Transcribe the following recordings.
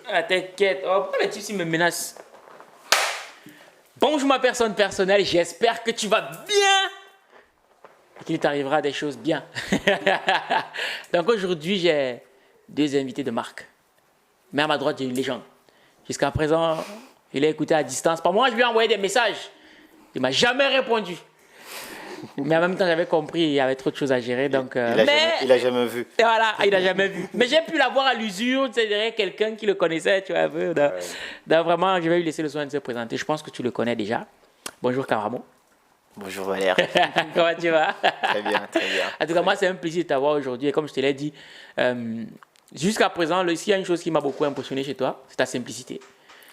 Ah, t'inquiète. Oh, pourquoi les types me menacent? Bonjour ma personne personnelle, j'espère que tu vas bien et qu'il t'arrivera des choses bien. Donc aujourd'hui, j'ai deux invités de marque. Mais à ma droite, j'ai une légende. Jusqu'à présent, il a écouté à distance. Par moi, je lui ai envoyé des messages. Il m'a jamais répondu. Mais en même temps, j'avais compris, il y avait trop de choses à gérer. Donc, Il a jamais vu. Et voilà, il n'a jamais vu. Mais j'ai pu l'avoir à l'usure, tu sais, derrière quelqu'un qui le connaissait, tu vois, un peu. Donc, vraiment, je vais lui laisser le soin de se présenter. Je pense que tu le connais déjà. Bonjour, Karamo. Bonjour Valère. Comment tu vas? Très bien, très bien. En tout cas, moi, c'est un plaisir de t'avoir aujourd'hui. Et comme je te l'ai dit, jusqu'à présent, s'il y a une chose qui m'a beaucoup impressionné chez toi, c'est ta simplicité.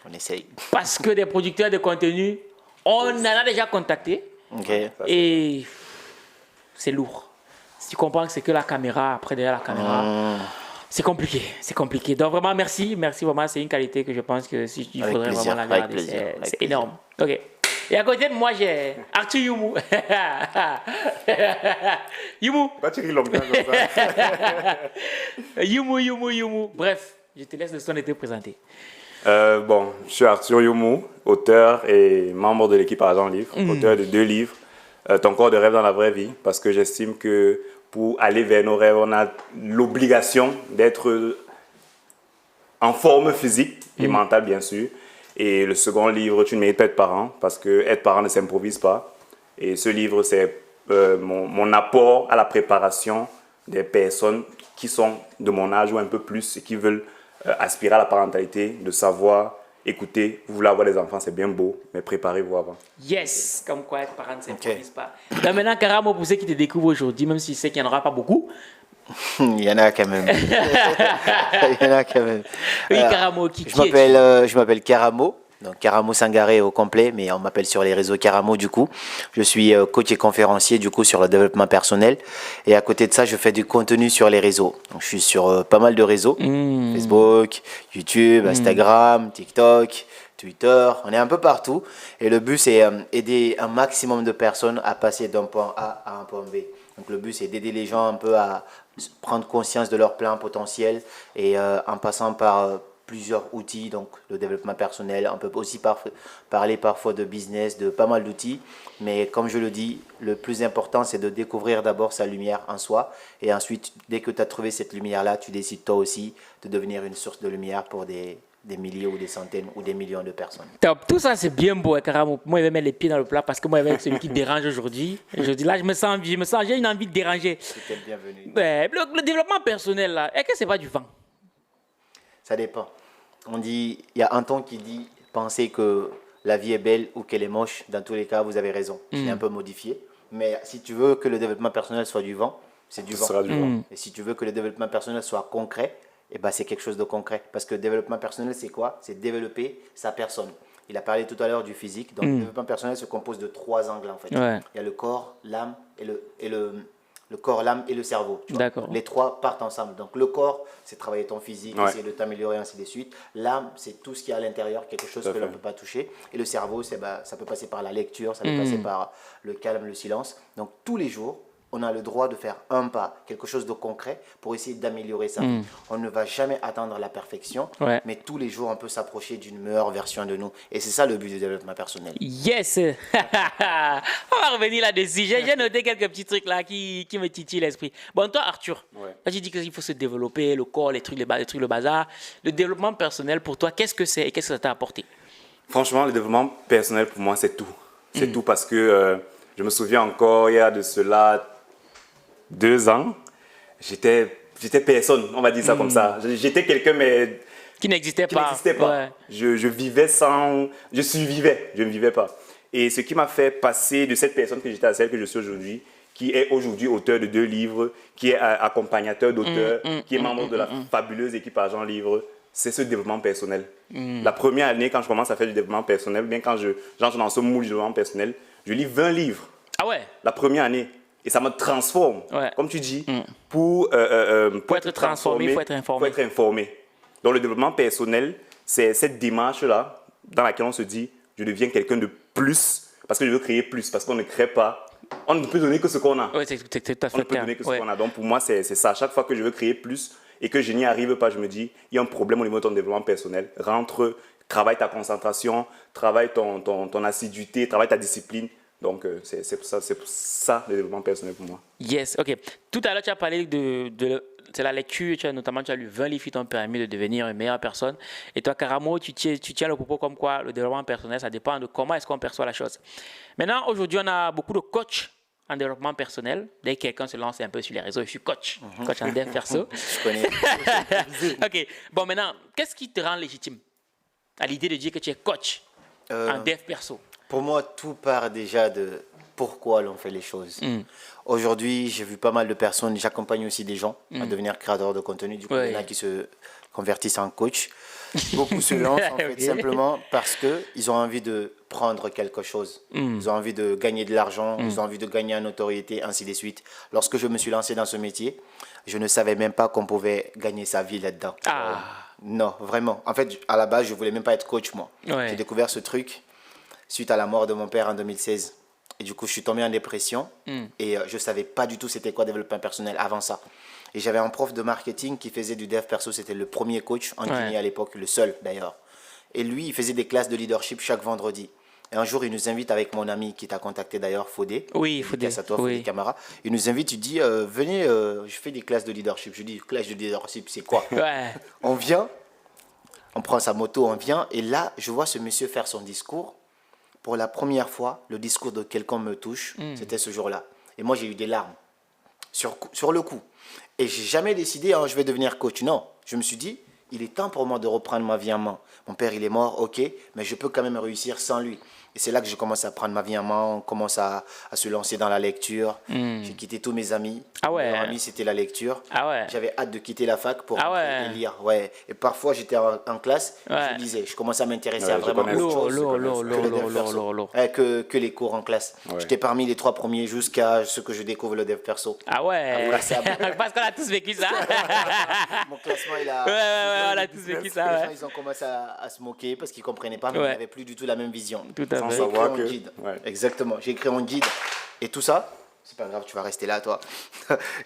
On essaye. Parce que des producteurs de contenu, on en a déjà contacté. Ok. Et c'est lourd. Si tu comprends que c'est que la caméra, après derrière la caméra, c'est compliqué, c'est compliqué. Donc vraiment, merci vraiment, c'est une qualité que je pense que si il faudrait vraiment la garder, c'est énorme. Ok. Et à côté de moi, j'ai Arthur Youmou. Youmou. Pas tu ris longtemps comme ça. Youmou. Bref, je te laisse le soin de te présenter. Bon, je suis Arthur Youmou, auteur et membre de l'équipe Argent Livre, auteur de 2 livres, Ton corps de rêve dans la vraie vie, parce que j'estime que pour aller vers nos rêves, on a l'obligation d'être en forme physique et mentale, bien sûr. Et le second livre, Tu ne mérites pas être parent, parce que être parent ne s'improvise pas. Et ce livre, c'est mon apport à la préparation des personnes qui sont de mon âge ou un peu plus et qui veulent aspirer à la parentalité, de savoir écouter, vous voulez avoir des enfants, c'est bien beau, mais préparez-vous avant. Yes, comme quoi être parent ne s'improvise pas. Là maintenant, Karamo, pour ceux qui te découvrent aujourd'hui, même si je sais qu'il n'y en aura pas beaucoup. Il y en a quand même. Il y en a quand même. Oui, Karamo, je m'appelle Karamo. Donc Karamo Sangaré au complet, mais on m'appelle sur les réseaux Karamo du coup. Je suis coach et conférencier du coup sur le développement personnel. Et à côté de ça, je fais du contenu sur les réseaux. Donc je suis sur pas mal de réseaux. Facebook, YouTube, Instagram, TikTok, Twitter. On est un peu partout. Et le but, c'est aider un maximum de personnes à passer d'un point A à un point B. Donc le but, c'est d'aider les gens un peu à prendre conscience de leur plein potentiel et en passant par plusieurs outils, donc le développement personnel, on peut aussi parler parfois de business, de pas mal d'outils, mais comme je le dis, le plus important c'est de découvrir d'abord sa lumière en soi et ensuite, dès que tu as trouvé cette lumière-là, tu décides toi aussi de devenir une source de lumière pour des milliers ou des centaines ou des millions de personnes. Top. Tout ça, c'est bien beau, Karamo. Moi, je vais mettre les pieds dans le plat parce que moi, avec celui qui dérange aujourd'hui, là, j'ai une envie de déranger. C'était le bienvenu. Le développement personnel, là, est-ce que c'est pas du vent? Ça dépend. On dit, il y a un ton qui dit, pensez que la vie est belle ou qu'elle est moche. Dans tous les cas, vous avez raison. Je l'ai un peu modifié. Mais si tu veux que le développement personnel soit du vent, c'est du vent. Sera du vent. Et si tu veux que le développement personnel soit concret, eh ben, c'est quelque chose de concret. Parce que le développement personnel, c'est quoi? C'est développer sa personne. Il a parlé tout à l'heure du physique. Donc, le développement personnel se compose de 3 angles, en fait. Ouais. Il y a le corps, l'âme et le corps, l'âme et le cerveau. D'accord. Les 3 partent ensemble. Donc, le corps, c'est travailler ton physique, essayer de t'améliorer, ainsi de suite. L'âme, c'est tout ce qu'il y a à l'intérieur, quelque chose que l'on ne peut pas toucher. Et le cerveau, ça peut passer par la lecture, ça peut passer par le calme, le silence. Donc, tous les jours, on a le droit de faire un pas, quelque chose de concret pour essayer d'améliorer ça. On ne va jamais atteindre la perfection, mais tous les jours, on peut s'approcher d'une meilleure version de nous. Et c'est ça le but du développement personnel. Yes. On va revenir là-dessus. J'ai noté quelques petits trucs là qui me titillent l'esprit. Bon, toi, Arthur, là, tu dis qu'il faut se développer, le corps, les trucs, le bazar. Le développement personnel, pour toi, qu'est-ce que c'est et qu'est-ce que ça t'a apporté? Franchement, le développement personnel, pour moi, c'est tout. C'est tout parce que je me souviens encore, il y a de cela 2 ans, j'étais personne, on va dire ça comme ça. J'étais quelqu'un, mais qui n'existait qui pas. n'existait pas. Ouais. Je vivais sans... Je survivais, je ne vivais pas. Et ce qui m'a fait passer de cette personne que j'étais à celle que je suis aujourd'hui, qui est aujourd'hui auteur de 2 livres, qui est accompagnateur d'auteurs, qui est membre de la fabuleuse équipe Argent Livre, c'est ce développement personnel. La première année, quand je commence à faire du développement personnel, bien quand j'entre dans ce moule du développement personnel, je lis 20 livres. Ah ouais? La première année. Et ça me transforme. Ouais. Comme tu dis, pour être transformé, il faut être informé. Faut être informé. Donc le développement personnel, c'est cette démarche-là dans laquelle on se dit, je deviens quelqu'un de plus, parce que je veux créer plus, parce qu'on ne crée pas. On ne peut donner que ce qu'on a. Oui, c'est tout à fait On ne peut clair. donner que ce qu'on a. Donc pour moi, c'est ça. Chaque fois que je veux créer plus, et que je n'y arrive pas, je me dis, il y a un problème au niveau de ton développement personnel. Rentre, travaille ta concentration, travaille ton assiduité, travaille ta discipline. Donc, c'est pour ça le développement personnel pour moi. Yes, ok. Tout à l'heure, tu as parlé c'est la lecture, tu as lu 20 livres qui t'ont permis de devenir une meilleure personne. Et toi, Karamo, tu tiens le propos comme quoi le développement personnel, ça dépend de comment est-ce qu'on perçoit la chose. Maintenant, aujourd'hui, on a beaucoup de coachs en développement personnel. Dès que quelqu'un se lance un peu sur les réseaux, je suis coach en dev perso. Je connais. Ok, bon, maintenant, qu'est-ce qui te rend légitime à l'idée de dire que tu es coach en dev perso? Pour moi, tout part déjà de pourquoi l'on fait les choses. Aujourd'hui, j'ai vu pas mal de personnes, j'accompagne aussi des gens à devenir créateurs de contenu. Du coup, il y en a qui se convertissent en coach. Beaucoup se lancent en fait simplement parce qu'ils ont envie de prendre quelque chose. Ils ont envie de gagner de l'argent, ils ont envie de gagner en notoriété, ainsi de suite. Lorsque je me suis lancé dans ce métier, je ne savais même pas qu'on pouvait gagner sa vie là-dedans. Non, vraiment. En fait, à la base, je ne voulais même pas être coach, moi. J'ai découvert ce truc suite à la mort de mon père en 2016. Et du coup, je suis tombé en dépression et je ne savais pas du tout c'était quoi développement personnel avant ça. Et j'avais un prof de marketing qui faisait du dev perso, c'était le premier coach en Guinée à l'époque, le seul d'ailleurs. Et lui, il faisait des classes de leadership chaque vendredi. Et un jour, il nous invite avec mon ami qui t'a contacté d'ailleurs, Fodé. Oui, Fodé. Fodé Camara. Il nous invite, il dit, venez, je fais des classes de leadership. Je dis, classe de leadership, c'est quoi? On vient, on prend sa moto, on vient. Et là, je vois ce monsieur faire son discours. Pour la première fois, le discours de quelqu'un me touche. C'était ce jour-là. Et moi, j'ai eu des larmes sur le coup. Et j'ai jamais décidé, je vais devenir coach. Non, je me suis dit, il est temps pour moi de reprendre ma vie en main. Mon père, il est mort, ok, mais je peux quand même réussir sans lui. Et c'est là que je commence à prendre ma vie en main, on commence à se lancer dans la lecture. J'ai quitté tous mes amis. Mon meilleur ami, c'était la lecture. J'avais hâte de quitter la fac pour lire. Ouais. Et parfois, j'étais en classe, je lisais. Je commençais à m'intéresser à vraiment autre chose que les cours en classe. J'étais parmi les 3 premiers jusqu'à ce que je découvre le dev perso. Parce qu'on a tous vécu ça. Mon classement, il a... on a tous vécu ça. Les gens, ils ont commencé à se moquer parce qu'ils ne comprenaient pas, mais ils n'avaient plus du tout la même vision. Tout à fait. Sans savoir que... Exactement. J'ai écrit un guide et tout ça, c'est pas grave, tu vas rester là, toi.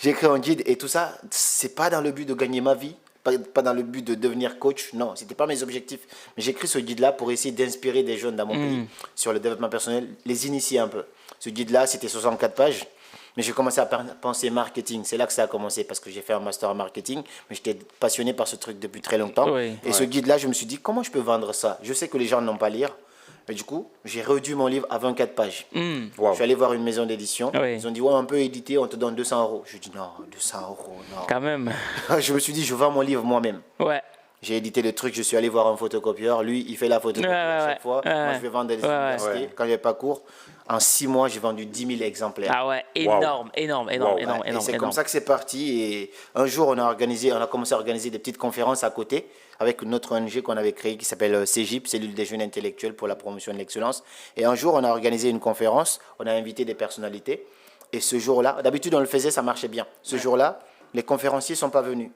J'ai écrit un guide et tout ça, c'est pas dans le but de gagner ma vie, pas dans le but de devenir coach, non, c'était pas mes objectifs. Mais j'ai écrit ce guide-là pour essayer d'inspirer des jeunes dans mon pays sur le développement personnel, les initier un peu. Ce guide-là, c'était 64 pages. Mais j'ai commencé à penser marketing. C'est là que ça a commencé parce que j'ai fait un master en marketing. Mais j'étais passionné par ce truc depuis très longtemps. Et ce guide-là, je me suis dit, comment je peux vendre ça? Je sais que les gens n'ont pas à lire. Mais du coup, j'ai réduit mon livre à 24 pages. Je suis allé voir une maison d'édition. Ils ont dit, ouais, on peut éditer, on te donne 200 euros. Je dis, non, 200 euros, non. Quand même. Je me suis dit, je vends mon livre moi-même. J'ai édité le truc, je suis allé voir un photocopieur. Lui, il fait la photocopie à chaque fois. Moi, je vais vendre des universités. Quand je n'avais pas cours, en 6 mois, j'ai vendu 10 000 exemplaires. Énorme. Et c'est comme ça que c'est parti. Et un jour, on a commencé à organiser des petites conférences à côté avec notre ONG qu'on avait créée qui s'appelle CEGIP, Cellule des jeunes intellectuels pour la promotion de l'excellence. Et un jour, on a organisé une conférence, on a invité des personnalités. Et ce jour-là, d'habitude, on le faisait, ça marchait bien. Ce jour-là, les conférenciers ne sont pas venus.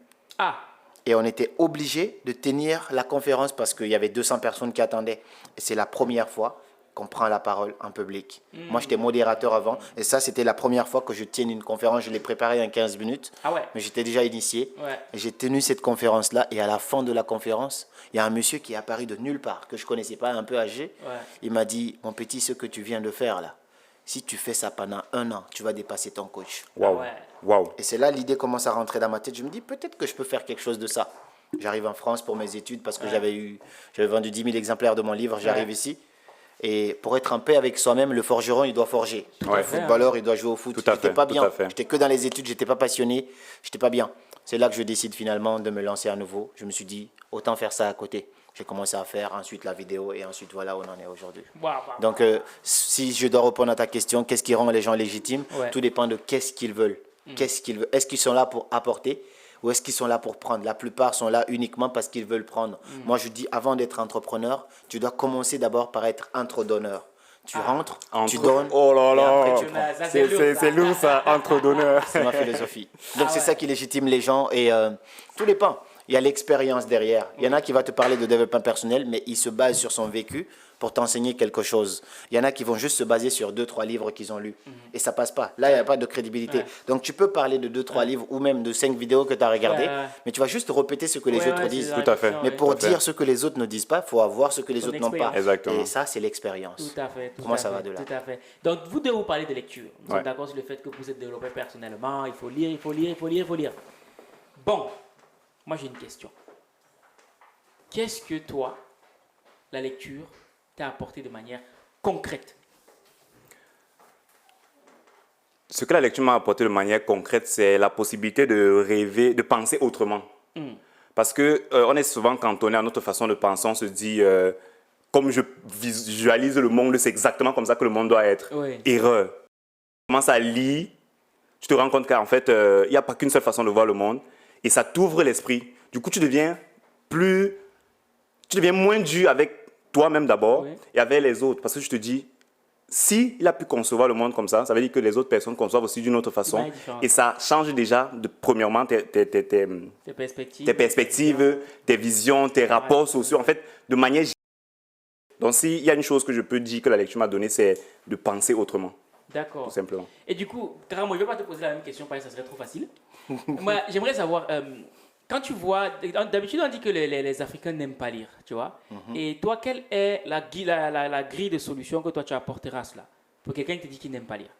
Et on était obligé de tenir la conférence parce qu'il y avait 200 personnes qui attendaient. Et c'est la première fois qu'on prend la parole en public. Moi, j'étais modérateur avant. Et ça, c'était la première fois que je tienne une conférence. Je l'ai préparée en 15 minutes. Mais j'étais déjà initié. Et j'ai tenu cette conférence-là. Et à la fin de la conférence, il y a un monsieur qui est apparu de nulle part, que je ne connaissais pas, un peu âgé. Il m'a dit, mon petit, ce que tu viens de faire là, si tu fais ça pendant 1 an, tu vas dépasser ton coach. Et c'est là l'idée commence à rentrer dans ma tête. Je me dis peut-être que je peux faire quelque chose de ça. J'arrive en France pour mes études parce que j'avais vendu 10 000 exemplaires de mon livre. J'arrive ici. Et pour être en paix avec soi-même, le forgeron, il doit forger. Le footballeur, il doit jouer au foot. J'étais pas bien. J'étais que dans les études, j'étais pas passionné. J'étais pas bien. C'est là que je décide finalement de me lancer à nouveau. Je me suis dit, autant faire ça à côté. J'ai commencé à faire ensuite la vidéo et ensuite voilà où on en est aujourd'hui. Donc si je dois répondre à ta question, qu'est-ce qui rend les gens légitimes? Tout dépend de qu'est-ce qu'ils veulent. Est-ce qu'ils sont là pour apporter ou est-ce qu'ils sont là pour prendre? La plupart sont là uniquement parce qu'ils veulent prendre. Moi je dis avant d'être entrepreneur, tu dois commencer d'abord par être entre-donneur. Tu rentres, tu donnes. Oh là là, et après tu prends. c'est lourd ça, entre-donneur. C'est ma philosophie. Donc c'est ça qui légitime les gens et tout dépend. Il y a l'expérience derrière. Il y en a qui va te parler de développement personnel, mais il se base sur son vécu pour t'enseigner quelque chose. Il y en a qui vont juste se baser sur 2-3 livres qu'ils ont lus. Et ça passe pas. Là, il n'y a pas de crédibilité. Ouais. Donc, tu peux parler de 2-3 livres ou même de 5 vidéos que tu as regardées, Ouais. mais tu vas juste répéter ce que les autres disent. Tout à fait. Mais pour Tout à fait. dire ce que les autres ne disent pas, il faut avoir ce que les Ton autres n'ont pas. expérience. Exactement. Et ça, c'est l'expérience. Tout à fait. Pour moi, ça va de là. Tout à fait. Donc, vous deux, vous parlez de lecture. Vous Ouais. êtes d'accord sur le fait que vous êtes développé personnellement. Il faut lire, il faut lire, il faut lire, il faut lire. Bon, moi, j'ai une question. Qu'est-ce que toi, la lecture, t'a apporté de manière concrète? Ce que la lecture m'a apporté de manière concrète, c'est la possibilité de rêver, de penser autrement. Parce que on est souvent cantonné à notre façon de penser. On se dit, comme je visualise le monde, c'est exactement comme ça que le monde doit être. Oui. Erreur. Tu commences à lire, tu te rends compte qu'en fait, il n'y a pas qu'une seule façon de voir le monde. Et ça t'ouvre l'esprit. Du coup, tu deviens moins dur avec toi-même d'abord, Oui. et avec les autres. Parce que je te dis, s'il a pu concevoir le monde comme ça veut dire que les autres personnes conçoivent aussi d'une autre façon. manière différente. Et ça change déjà, premièrement, tes perspectives, tes visions, tes rapports sociaux. En fait, de manière générale. Donc, s'il y a une chose que je peux dire que la lecture m'a donnée, c'est de penser autrement, D'accord. tout simplement. Et du coup, Karamo, je ne vais pas te poser la même question parce que ça serait trop facile. Moi, j'aimerais savoir, quand tu vois, d'habitude on dit que les Africains n'aiment pas lire, tu vois. Et toi, quelle est la grille de solution que toi tu apporteras à cela pour quelqu'un qui te dit qu'il n'aime pas lire?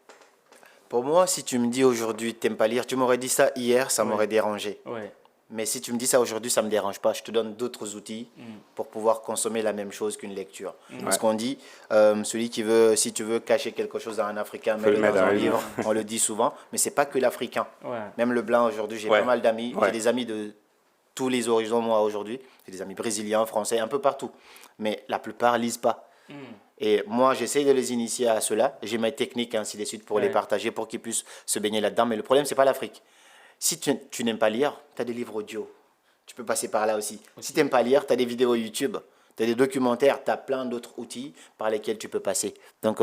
Pour moi, si tu me dis aujourd'hui, tu n'aimes pas lire, tu m'aurais dit ça hier, ça Ouais. m'aurait dérangé. Ouais. Mais si tu me dis ça aujourd'hui, ça ne me dérange pas. Je te donne d'autres outils pour pouvoir consommer la même chose qu'une lecture. Parce qu'on dit, celui qui veut, si tu veux cacher quelque chose à un Africain, Faut le mets-le mettre dans dans un un livre. On le dit souvent, mais ce n'est pas que l'Africain. Ouais. Même le blanc aujourd'hui, j'ai Ouais. pas mal d'amis. Ouais. J'ai des amis de tous les horizons, moi, aujourd'hui. J'ai des amis brésiliens, français, un peu partout. Mais la plupart lisent pas. Et moi, j'essaye de les initier à cela. J'ai mes techniques, ainsi de suite, pour Ouais. les partager, pour qu'ils puissent se baigner là-dedans. Mais le problème, ce n'est pas l'Afrique. Si tu n'aimes pas lire, tu as des livres audio. Tu peux passer par là aussi. Si tu n'aimes pas lire, tu as des vidéos YouTube, tu as des documentaires, tu as plein d'autres outils par lesquels tu peux passer. Donc,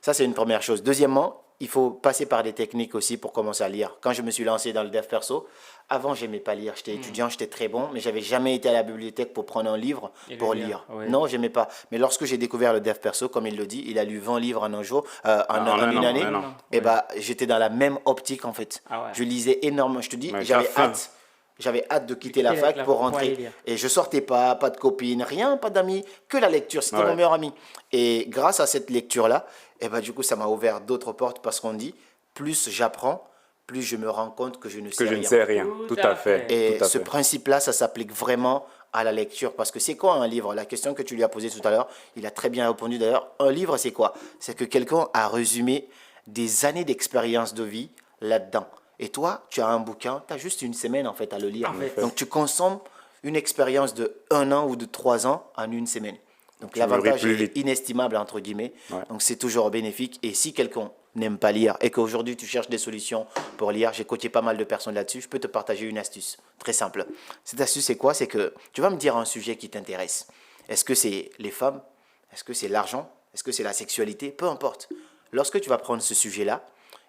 ça, c'est une première chose. Deuxièmement, il faut passer par des techniques aussi pour commencer à lire. Quand je me suis lancé dans le dev perso, avant, je n'aimais pas lire. J'étais étudiant, j'étais très bon, mais je n'avais jamais été à la bibliothèque pour prendre un livre Et le pour lire, lire. ouais. Non, je n'aimais pas. Mais lorsque j'ai découvert le dev perso, comme il le dit, il a lu 20 livres en un jour, en une an, année. en un an. Et j'étais dans la même optique, en fait. Ah ouais. Je lisais énormément. Je te dis, Ouais, j'avais t'as faim. hâte. J'avais hâte de quitter la quitter fac la pour fac pour rentrer. aller lire. Et je sortais pas de copine, rien, pas d'amis, que la lecture. C'était Ouais. mon meilleur ami. Et grâce à cette lecture-là, du coup, ça m'a ouvert d'autres portes parce qu'on dit, plus j'apprends, plus je me rends compte que je ne sais Que je rien. ne sais rien. Tout Tout à à fait. fait. Et Tout à ce fait. principe-là, ça s'applique vraiment à la lecture. Parce que c'est quoi un livre? La question que tu lui as posée tout à l'heure, il a très bien répondu d'ailleurs. Un livre, c'est quoi? C'est que quelqu'un a résumé des années d'expérience de vie là-dedans. Et toi, tu as un bouquin, tu as juste une semaine en fait à le lire. En fait. Donc tu consommes une expérience de 1 an ou de 3 ans en une semaine. Donc Tu l'avantage mûris plus est vite. inestimable entre guillemets. Ouais. Donc c'est toujours bénéfique. Et si quelqu'un n'aime pas lire et qu'aujourd'hui tu cherches des solutions pour lire, j'ai coaché pas mal de personnes là-dessus, je peux te partager une astuce très simple. Cette astuce c'est quoi? C'est que tu vas me dire un sujet qui t'intéresse. Est-ce que c'est les femmes? Est-ce que c'est l'argent? Est-ce que c'est la sexualité? Peu importe. Lorsque tu vas prendre ce sujet-là,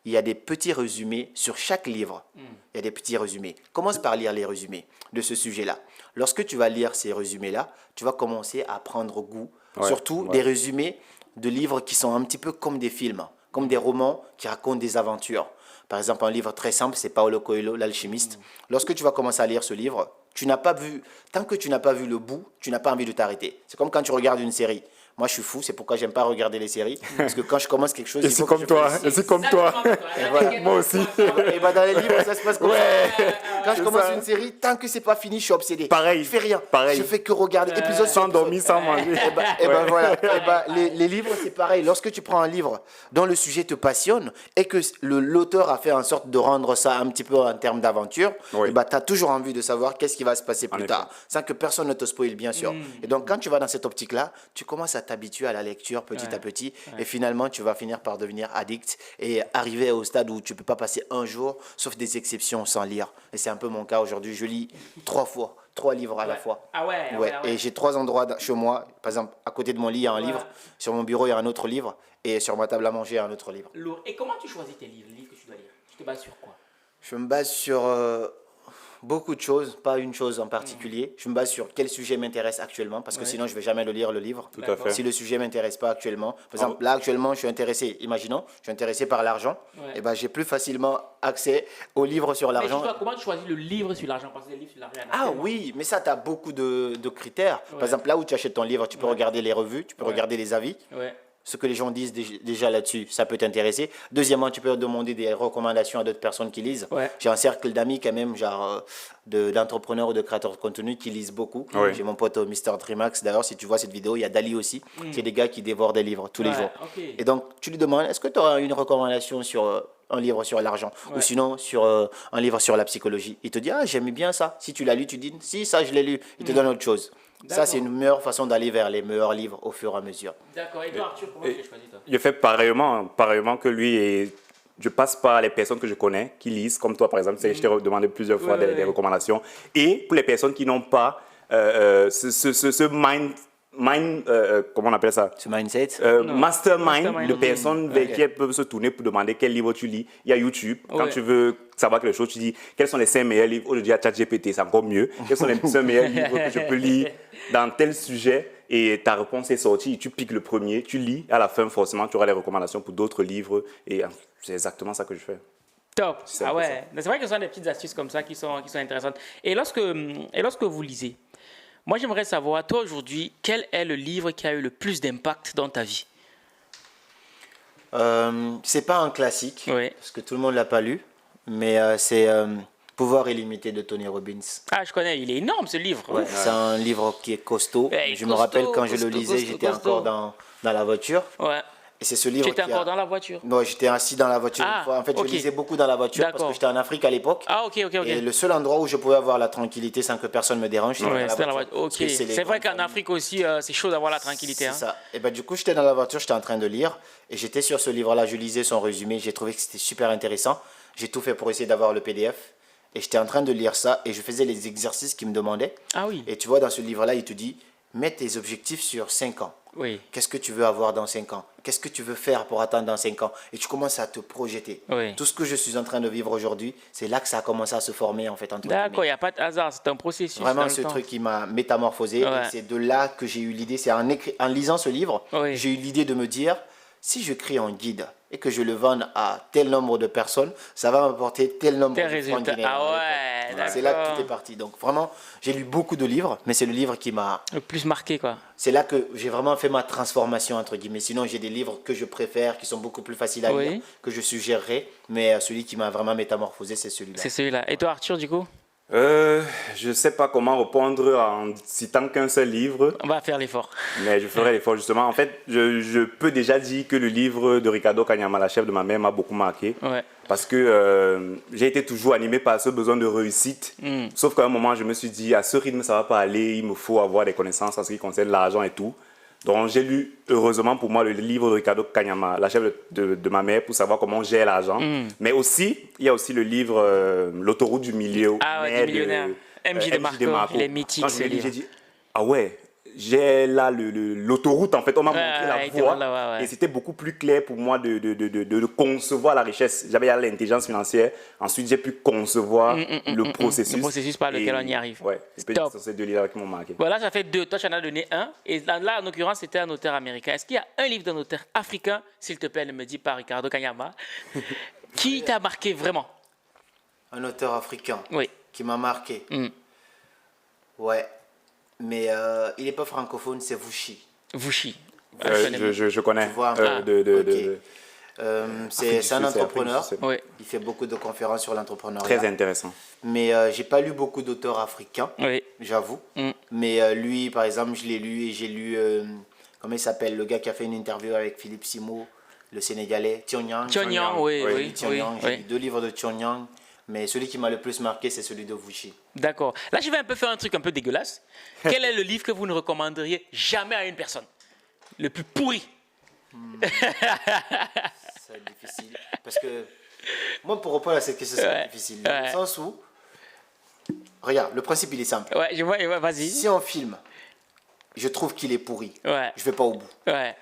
il y a des petits résumés sur chaque livre. Il y a des petits résumés. Commence par lire les résumés de ce sujet-là. Lorsque tu vas lire ces résumés-là, tu vas commencer à prendre goût. Ouais, Surtout ouais. des résumés de livres qui sont un petit peu comme des films, comme des romans qui racontent des aventures. Par exemple, un livre très simple, c'est Paulo Coelho, l'alchimiste. Lorsque tu vas commencer à lire ce livre, tu n'as pas vu, tant que tu n'as pas vu le bout, tu n'as pas envie de t'arrêter. C'est comme quand tu regardes une série. Moi, je suis fou, c'est pourquoi j'aime pas regarder les séries. Parce que quand je commence quelque chose, Et il c'est faut que comme je toi. fasse- Et c'est comme toi. voilà. Moi aussi. Et dans les livres, ça se passe comme ça. Quand je c'est commence ça. une série, tant que c'est pas fini, je suis obsédé. Pareil. Je fais rien. Pareil. Je fais que regarder épisode sur Sans épisode. dormir, sans manger. Voilà. Les livres, c'est pareil. Lorsque tu prends un livre dont le sujet te passionne et que l'auteur a fait en sorte de rendre ça un petit peu en termes d'aventure, Oui. tu as toujours envie de savoir qu'est-ce qui va se passer plus effet. tard, sans que personne ne te spoile, bien sûr. Et donc, quand tu vas dans cette optique-là, tu commences à t'habituer à la lecture petit à petit. Et finalement, tu vas finir par devenir addict et arriver au stade où tu ne peux pas passer un jour, sauf des exceptions, sans lire. Et c'est un peu mon cas aujourd'hui. Je lis 3 livres à la fois. Ah ouais, ah Ouais, ouais, ah ouais. et j'ai 3 endroits chez moi. Par exemple, à côté de mon lit, il y a un livre. Sur mon bureau, il y a un autre livre. Et sur ma table à manger, il y a un autre livre. Lourd. Et comment tu choisis tes livres, les livres que tu dois lire? Tu te bases sur quoi? Je me base sur Beaucoup de choses, pas une chose en particulier. Je me base sur quel sujet m'intéresse actuellement, parce que sinon je vais jamais le lire, le livre. Tout à fait. Si le sujet m'intéresse pas actuellement, par exemple, là actuellement je suis intéressé, imaginons, je suis intéressé par l'argent, Ouais. et ben j'ai plus facilement accès aux livres sur Mais l'argent. comment tu choisis le livre sur l'argent? Parce que les livres sur l'argent, il y en a Ah tellement. oui, mais ça, tu as beaucoup de critères. Ouais. Par exemple, là où tu achètes ton livre, tu peux regarder les revues, tu peux Ouais. regarder les avis. Ouais. Ce que les gens disent déjà là-dessus, ça peut t'intéresser. Deuxièmement, tu peux demander des recommandations à d'autres personnes qui lisent. Ouais. J'ai un cercle d'amis quand même, genre d'entrepreneurs ou de créateurs de contenu qui lisent beaucoup. Ouais. J'ai mon pote Mr. Trimax. D'ailleurs, si tu vois cette vidéo, il y a Dali aussi. C'est des gars qui dévorent des livres tous les Ouais, jours. ok. Et donc, tu lui demandes, est-ce que tu auras une recommandation sur un livre sur l'argent ou Ouais. sinon sur un livre sur la psychologie? Il te dit, ah, j'aime bien ça. Si tu l'as lu, tu dis, si, ça, je l'ai lu. Il te donne autre chose. Ça, D'accord. c'est une meilleure façon d'aller vers les meilleurs livres au fur et à mesure. D'accord. Et toi, Arthur, comment tu as choisi, toi? Je fais pareillement que lui et je passe par les personnes que je connais qui lisent, comme toi par exemple. Je t'ai demandé plusieurs fois Ouais, des ouais. recommandations. Et pour les personnes qui n'ont pas ce comment on appelle ça? Ce mindset. Mastermind Mastermind. de personnes vers qui elles peuvent se tourner pour demander quel livre tu lis. Il y a YouTube. Quand Ouais. tu veux savoir quelque chose, tu dis quels sont les 5 meilleurs livres. Aujourd'hui, à ChatGPT, c'est encore mieux. Quels sont les 5 meilleurs livres que je peux lire dans tel sujet? Et ta réponse est sortie. Tu piques le premier, tu lis. À la fin, forcément, tu auras les recommandations pour d'autres livres. Et c'est exactement ça que je fais. Top. C'est Ah un peu ouais. C'est vrai que ce sont des petites astuces comme ça qui sont intéressantes. Et lorsque vous lisez, moi j'aimerais savoir, toi aujourd'hui, quel est le livre qui a eu le plus d'impact dans ta vie? C'est pas un classique, Oui. parce que tout le monde l'a pas lu, mais c'est Pouvoir illimité de Tony Robbins. Ah, je connais, il est énorme ce livre. Ouais, c'est un livre qui est costaud. Ouais, Je me costaud, rappelle quand je le costaud, lisais, costaud, j'étais costaud. encore dans la voiture. Ouais. Et c'est ce livre Tu étais qui a... encore dans la voiture? Non, j'étais assis dans la voiture Ah, une fois. En fait, ok. je lisais beaucoup dans la voiture parce D'accord. que j'étais en Afrique à l'époque. Ah, ok. Et le seul endroit où je pouvais avoir la tranquillité sans que personne me dérange, c'était Ouais, dans c'était la la voiture. voiture. Parce Ok. que les C'est vrai grandes qu'en familles. Afrique aussi, c'est chaud d'avoir la tranquillité. C'est Hein. ça. Et ben du coup, j'étais dans la voiture, j'étais en train de lire et j'étais sur ce livre-là, je lisais son résumé, j'ai trouvé que c'était super intéressant. J'ai tout fait pour essayer d'avoir le PDF et j'étais en train de lire ça et je faisais les exercices qu'il me demandait. Ah oui. Et tu vois, dans ce livre-là, il te dit, mets tes objectifs sur 5 ans. Oui. Qu'est-ce que tu veux avoir dans 5 ans? Qu'est-ce que tu veux faire pour atteindre dans 5 ans? Et tu commences à te projeter. Oui. Tout ce que je suis en train de vivre aujourd'hui, c'est là que ça a commencé à se former en fait. entre D'accord, guillemets. il n'y a pas de hasard, c'est un processus. dans Vraiment, le ce temps. truc qui m'a métamorphosé. Ouais. Et c'est de là que j'ai eu l'idée. C'est en lisant ce livre, Oui. j'ai eu l'idée de me dire, si je crée un guide et que je le vende à tel nombre de personnes, ça va m'apporter tel nombre Tes de francs résultats. guinéens. Ah ouais, C'est là que d'accord. tout est parti. Donc vraiment, j'ai lu beaucoup de livres, mais c'est le livre qui m'a... Le plus marqué, quoi. C'est là que j'ai vraiment fait ma transformation, entre guillemets. Sinon, j'ai des livres que je préfère, qui sont beaucoup plus faciles à Oui. lire, que je suggérerais. Mais celui qui m'a vraiment métamorphosé, c'est celui-là. C'est celui-là. Et toi, Arthur, du coup? Je ne sais pas comment répondre en citant qu'un seul livre, On va faire l'effort. mais je ferai l'effort justement. En fait, je peux déjà dire que le livre de Ricardo Kanyama, la chef de ma mère, m'a beaucoup marqué. Ouais. Parce que j'ai été toujours animé par ce besoin de réussite. Sauf qu'à un moment, je me suis dit, à ce rythme, ça ne va pas aller. Il me faut avoir des connaissances en ce qui concerne l'argent et tout. Donc, j'ai lu, heureusement pour moi, le livre de Ricardo Kanyama, la chef de ma mère, pour savoir comment on gère l'argent. Mais aussi, il y a aussi le livre L'autoroute du milieu. Ah ouais, du millionnaire. MJ DeMarco, il est mythique, Quand je ce l'ai lu, livre. j'ai dit, ah ouais, j'ai là l'autoroute, en fait, on m'a montré il la était voie. là, ouais. Et c'était beaucoup plus clair pour moi de concevoir la richesse. J'avais l'intelligence financière. Ensuite, j'ai pu concevoir le processus. Le processus par lequel Et- on y arrive. Ouais, c'est Top. sur ces deux livres qui m'ont marqué. Voilà, ça fait 2. Toi, tu en as donné un. Et là, en l'occurrence, c'était un auteur américain. Est-ce qu'il y a un livre d'un auteur africain, s'il te plaît, ne me dis pas Ricardo Kanyama, qui t'a marqué vraiment? Un auteur africain Oui. qui m'a marqué. Mm. Ouais. Mais il n'est pas francophone, c'est Vushi. Vushi. Ah, je connais. Je connais. Tu vois, euh, ah, de- de- ok. de- C'est Afrique du un Sud, Afrique entrepreneur. du Sud. Oui. Il fait beaucoup de conférences sur l'entrepreneuriat. Très intéressant. Mais j'ai pas lu beaucoup d'auteurs africains, Oui. j'avoue. Mm. Mais lui, par exemple, je l'ai lu et j'ai lu, comment il s'appelle, le gars qui a fait une interview avec Philippe Simo, le Sénégalais, Thionyang. Thionyang, oui, Oui, oui, Thionyang, oui, j'ai oui. lu 2 livres de Thionyang, mais celui qui m'a le plus marqué, c'est celui de Vushi. D'accord. Là, je vais un peu faire un truc un peu dégueulasse. Quel est le livre que vous ne recommanderiez jamais à une personne? Le plus pourri? C'est difficile. Parce que, moi, pour répondre à cette question, c'est Ouais, difficile. ouais. Dans le sens où, regarde, le principe, il est simple. Ouais, je vois, ouais, vas-y. Si un film, je trouve qu'il est pourri, Ouais, je vais pas au bout. ouais.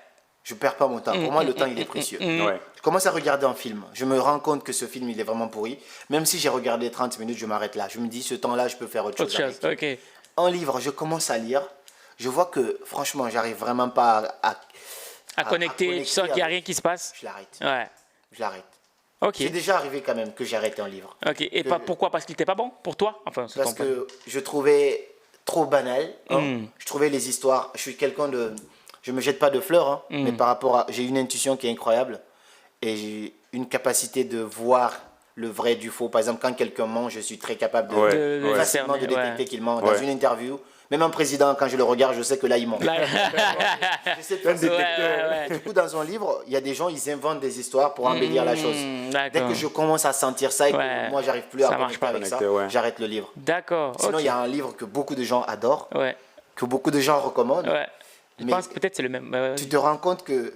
je perds pas mon temps. Pour moi, le temps, il est précieux. Ouais. Je commence à regarder un film. Je me rends compte que ce film, il est vraiment pourri. Même si j'ai regardé 30 minutes, je m'arrête là. Je me dis, ce temps-là, je peux faire autre chose. Autre chose, avec. ok. Un livre, je commence à lire. Je vois que, franchement, j'arrive vraiment pas À connecter, tu sens qu'il n'y a rien qui se passe. Je l'arrête. Ouais. Je l'arrête. Ok. C'est déjà arrivé quand même que j'ai arrêté un livre. Ok. Et pourquoi? Parce qu'il n'était pas bon pour toi? Enfin, c'est Parce ton point. que je trouvais trop banal. Hein. Je trouvais les histoires. Je suis quelqu'un de. Je me jette pas de fleurs, hein, mais par rapport à. J'ai une intuition qui est incroyable et j'ai une capacité de voir le vrai du faux. Par exemple, quand quelqu'un ment, je suis très capable de, De facilement de discerner, détecter ouais. qu'il ment. Dans une interview, même un président, quand je le regarde, je sais que là, il ment. Je sais de faire ça. Du coup, dans un livre, il y a des gens, ils inventent des histoires pour embellir la chose. Dès que je commence à sentir ça et que moi, j'arrive plus à Ça marche connecter pas. avec ça, Ouais. j'arrête le livre. D'accord. Sinon, ok. il y a un livre que beaucoup de gens adorent, Ouais. que beaucoup de gens recommandent. Ouais. Je Mais pense que peut-être c'est le même. tu te rends compte que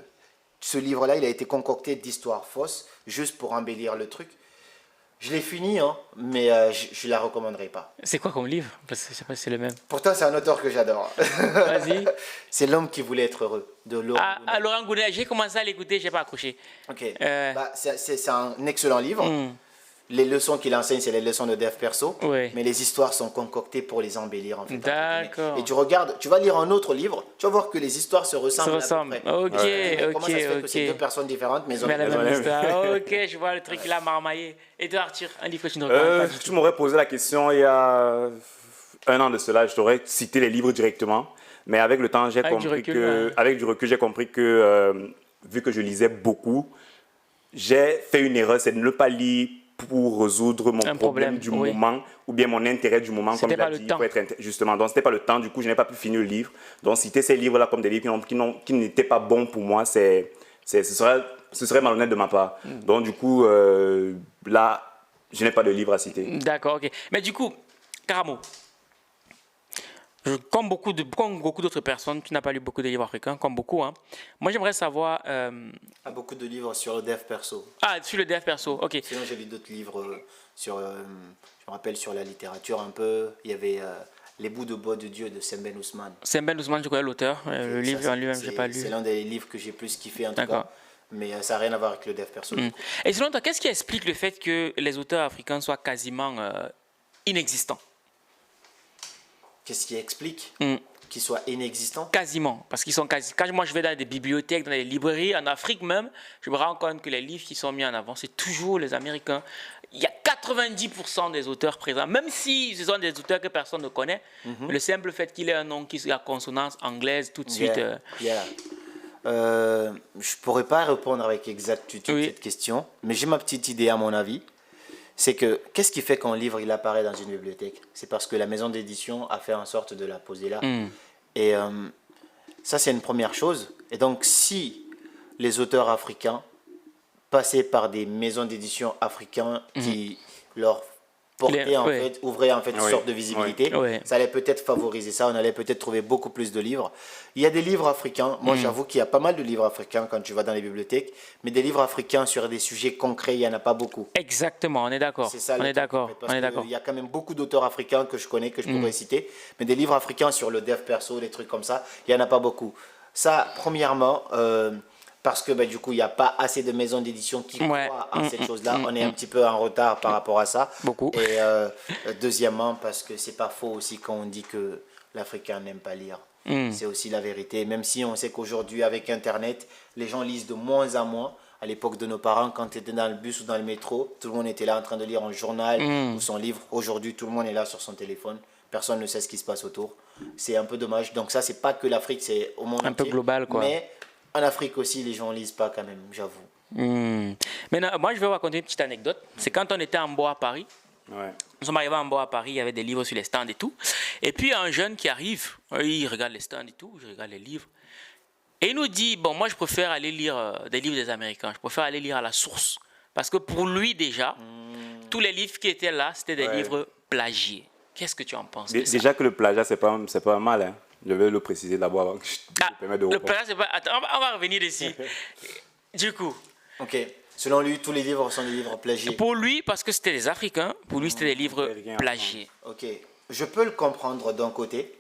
ce livre-là, il a été concocté d'histoires fausses, juste pour embellir le truc. Je l'ai fini, hein, mais je ne la recommanderai pas. C'est quoi comme livre? Parce que je sais pas si c'est le même. Pourtant, c'est un auteur que j'adore. Vas-y. C'est L'homme qui voulait être heureux, de Laurent Gounel. Laurent Gounel, j'ai commencé à l'écouter, j'ai pas accroché. Ok. Euh. Bah, c'est un excellent livre. Les leçons qu'il enseigne, c'est les leçons de dev perso. Ouais. Mais les histoires sont concoctées pour les embellir, en fait. D'accord. Et tu regardes, tu vas lire un autre livre, tu vas voir que les histoires se ressemblent. Ça à peu ressemble. près. Ok, Mais comment ça se fait ok, que c'est deux ok. personnes différentes, mais ils ont Mais la les mêmes même histoires. histoire. Ok, je vois le truc là marmaillé. Et toi, Arthur, un livre que tu ne recommandes pas du Tu tout. m'aurais posé la question il y a 1 an de cela, je t'aurais cité les livres directement. Mais avec le temps, j'ai Avec du compris recul, que, ouais. avec du recul, j'ai compris que vu que je lisais beaucoup, j'ai fait une erreur, c'est de ne pas lire pour résoudre mon Un problème problème, du oui. moment ou bien mon intérêt du moment. C'était Comme pas il a le dit, temps. il faut être justement. Donc, c'était pas le temps. Du coup, je n'ai pas pu finir le livre. Donc, citer ces livres-là comme des livres qui n'étaient pas bons pour moi, ce serait malhonnête de ma part. Donc, du coup, là, je n'ai pas de livre à citer. D'accord, ok. Mais du coup, Karamo, comme beaucoup d'autres personnes, tu n'as pas lu beaucoup de livres africains, comme beaucoup. Hein. Moi, j'aimerais savoir. Il y a beaucoup de livres sur le dev perso. Sur le dev perso, ok. Sinon, j'ai lu d'autres livres sur, je me rappelle, sur la littérature un peu. Il y avait Les bouts de bois de Dieu de Sembène Ousmane. Sembène Ousmane, je connais l'auteur. Le livre Ça, en lui-même, je n'ai pas lu. C'est l'un des livres que j'ai plus kiffé en tout D'accord. cas. Mais ça n'a rien à voir avec le dev perso. du coup. Et selon toi, qu'est-ce qui explique le fait que les auteurs africains soient quasiment inexistants? Qu'est-ce qui explique qu'ils soient inexistants? Quasiment, parce qu'ils sont quasi. Quand moi je vais dans des bibliothèques, dans des librairies, en Afrique même, je me rends compte que les livres qui sont mis en avant, c'est toujours les Américains. Il y a 90% des auteurs présents, même si ce sont des auteurs que personne ne connaît. Le simple fait qu'il ait un nom qui est à consonance anglaise, tout de suite. Je ne pourrais pas répondre avec exactitude Oui. cette question, mais j'ai ma petite idée à mon avis. C'est que, qu'est-ce qui fait qu'un livre il apparaît dans une bibliothèque? C'est parce que la maison d'édition a fait en sorte de la poser là. Et ça, c'est une première chose. Et donc, si les auteurs africains passaient par des maisons d'édition africaines qui leur portaient, ouvraient en fait une sorte de visibilité, ça allait peut-être favoriser ça. On allait peut-être trouver beaucoup plus de livres. Il y a des livres africains. Moi, j'avoue qu'il y a pas mal de livres africains quand tu vas dans les bibliothèques. Mais des livres africains sur des sujets concrets, il n'y en a pas beaucoup. Exactement, on est d'accord. C'est ça, On est d'accord. parce On est que d'accord. il y a quand même beaucoup d'auteurs africains que je connais, que je pourrais citer, mais des livres africains sur le dev perso, des trucs comme ça, il n'y en a pas beaucoup. Ça, premièrement, parce que du coup, il n'y a pas assez de maisons d'édition qui croient en cette chose-là. On est un petit peu en retard par rapport à ça. Beaucoup. Et deuxièmement, parce que c'est pas faux aussi quand on dit que l'Africain n'aime pas lire. C'est aussi la vérité. Même si on sait qu'aujourd'hui, avec Internet, les gens lisent de moins en moins. À l'époque de nos parents, quand tu étais dans le bus ou dans le métro, tout le monde était là en train de lire un journal ou son livre. Aujourd'hui, tout le monde est là sur son téléphone. Personne ne sait ce qui se passe autour. C'est un peu dommage. Donc ça, c'est pas que l'Afrique, c'est au monde Un peu entier. global, quoi. Mais en Afrique aussi, les gens lisent pas quand même, j'avoue. Maintenant, moi, je vais vous raconter une petite anecdote. C'est quand on était en Bois à Paris. Ouais. Nous sommes arrivés en Bois à Paris, il y avait des livres sur les stands et tout. Et puis, un jeune qui arrive, il regarde les stands et tout, je regarde les livres. Et il nous dit, bon, moi, je préfère aller lire des livres des Américains. Je préfère aller lire à la source. Parce que pour lui, déjà, tous les livres qui étaient là, c'était des livres plagiés. Qu'est-ce que tu en penses de ça? Déjà que le plagiat, c'est pas mal. Hein. Je vais le préciser d'abord avant que je te permette de le répondre. plagiat, c'est pas... Attends, on va revenir ici. Du coup... Ok. Selon lui, tous les livres sont des livres plagiés. Pour lui, parce que c'était des Africains, pour lui, c'était des livres rien à plagiés. Ok. Je peux le comprendre d'un côté,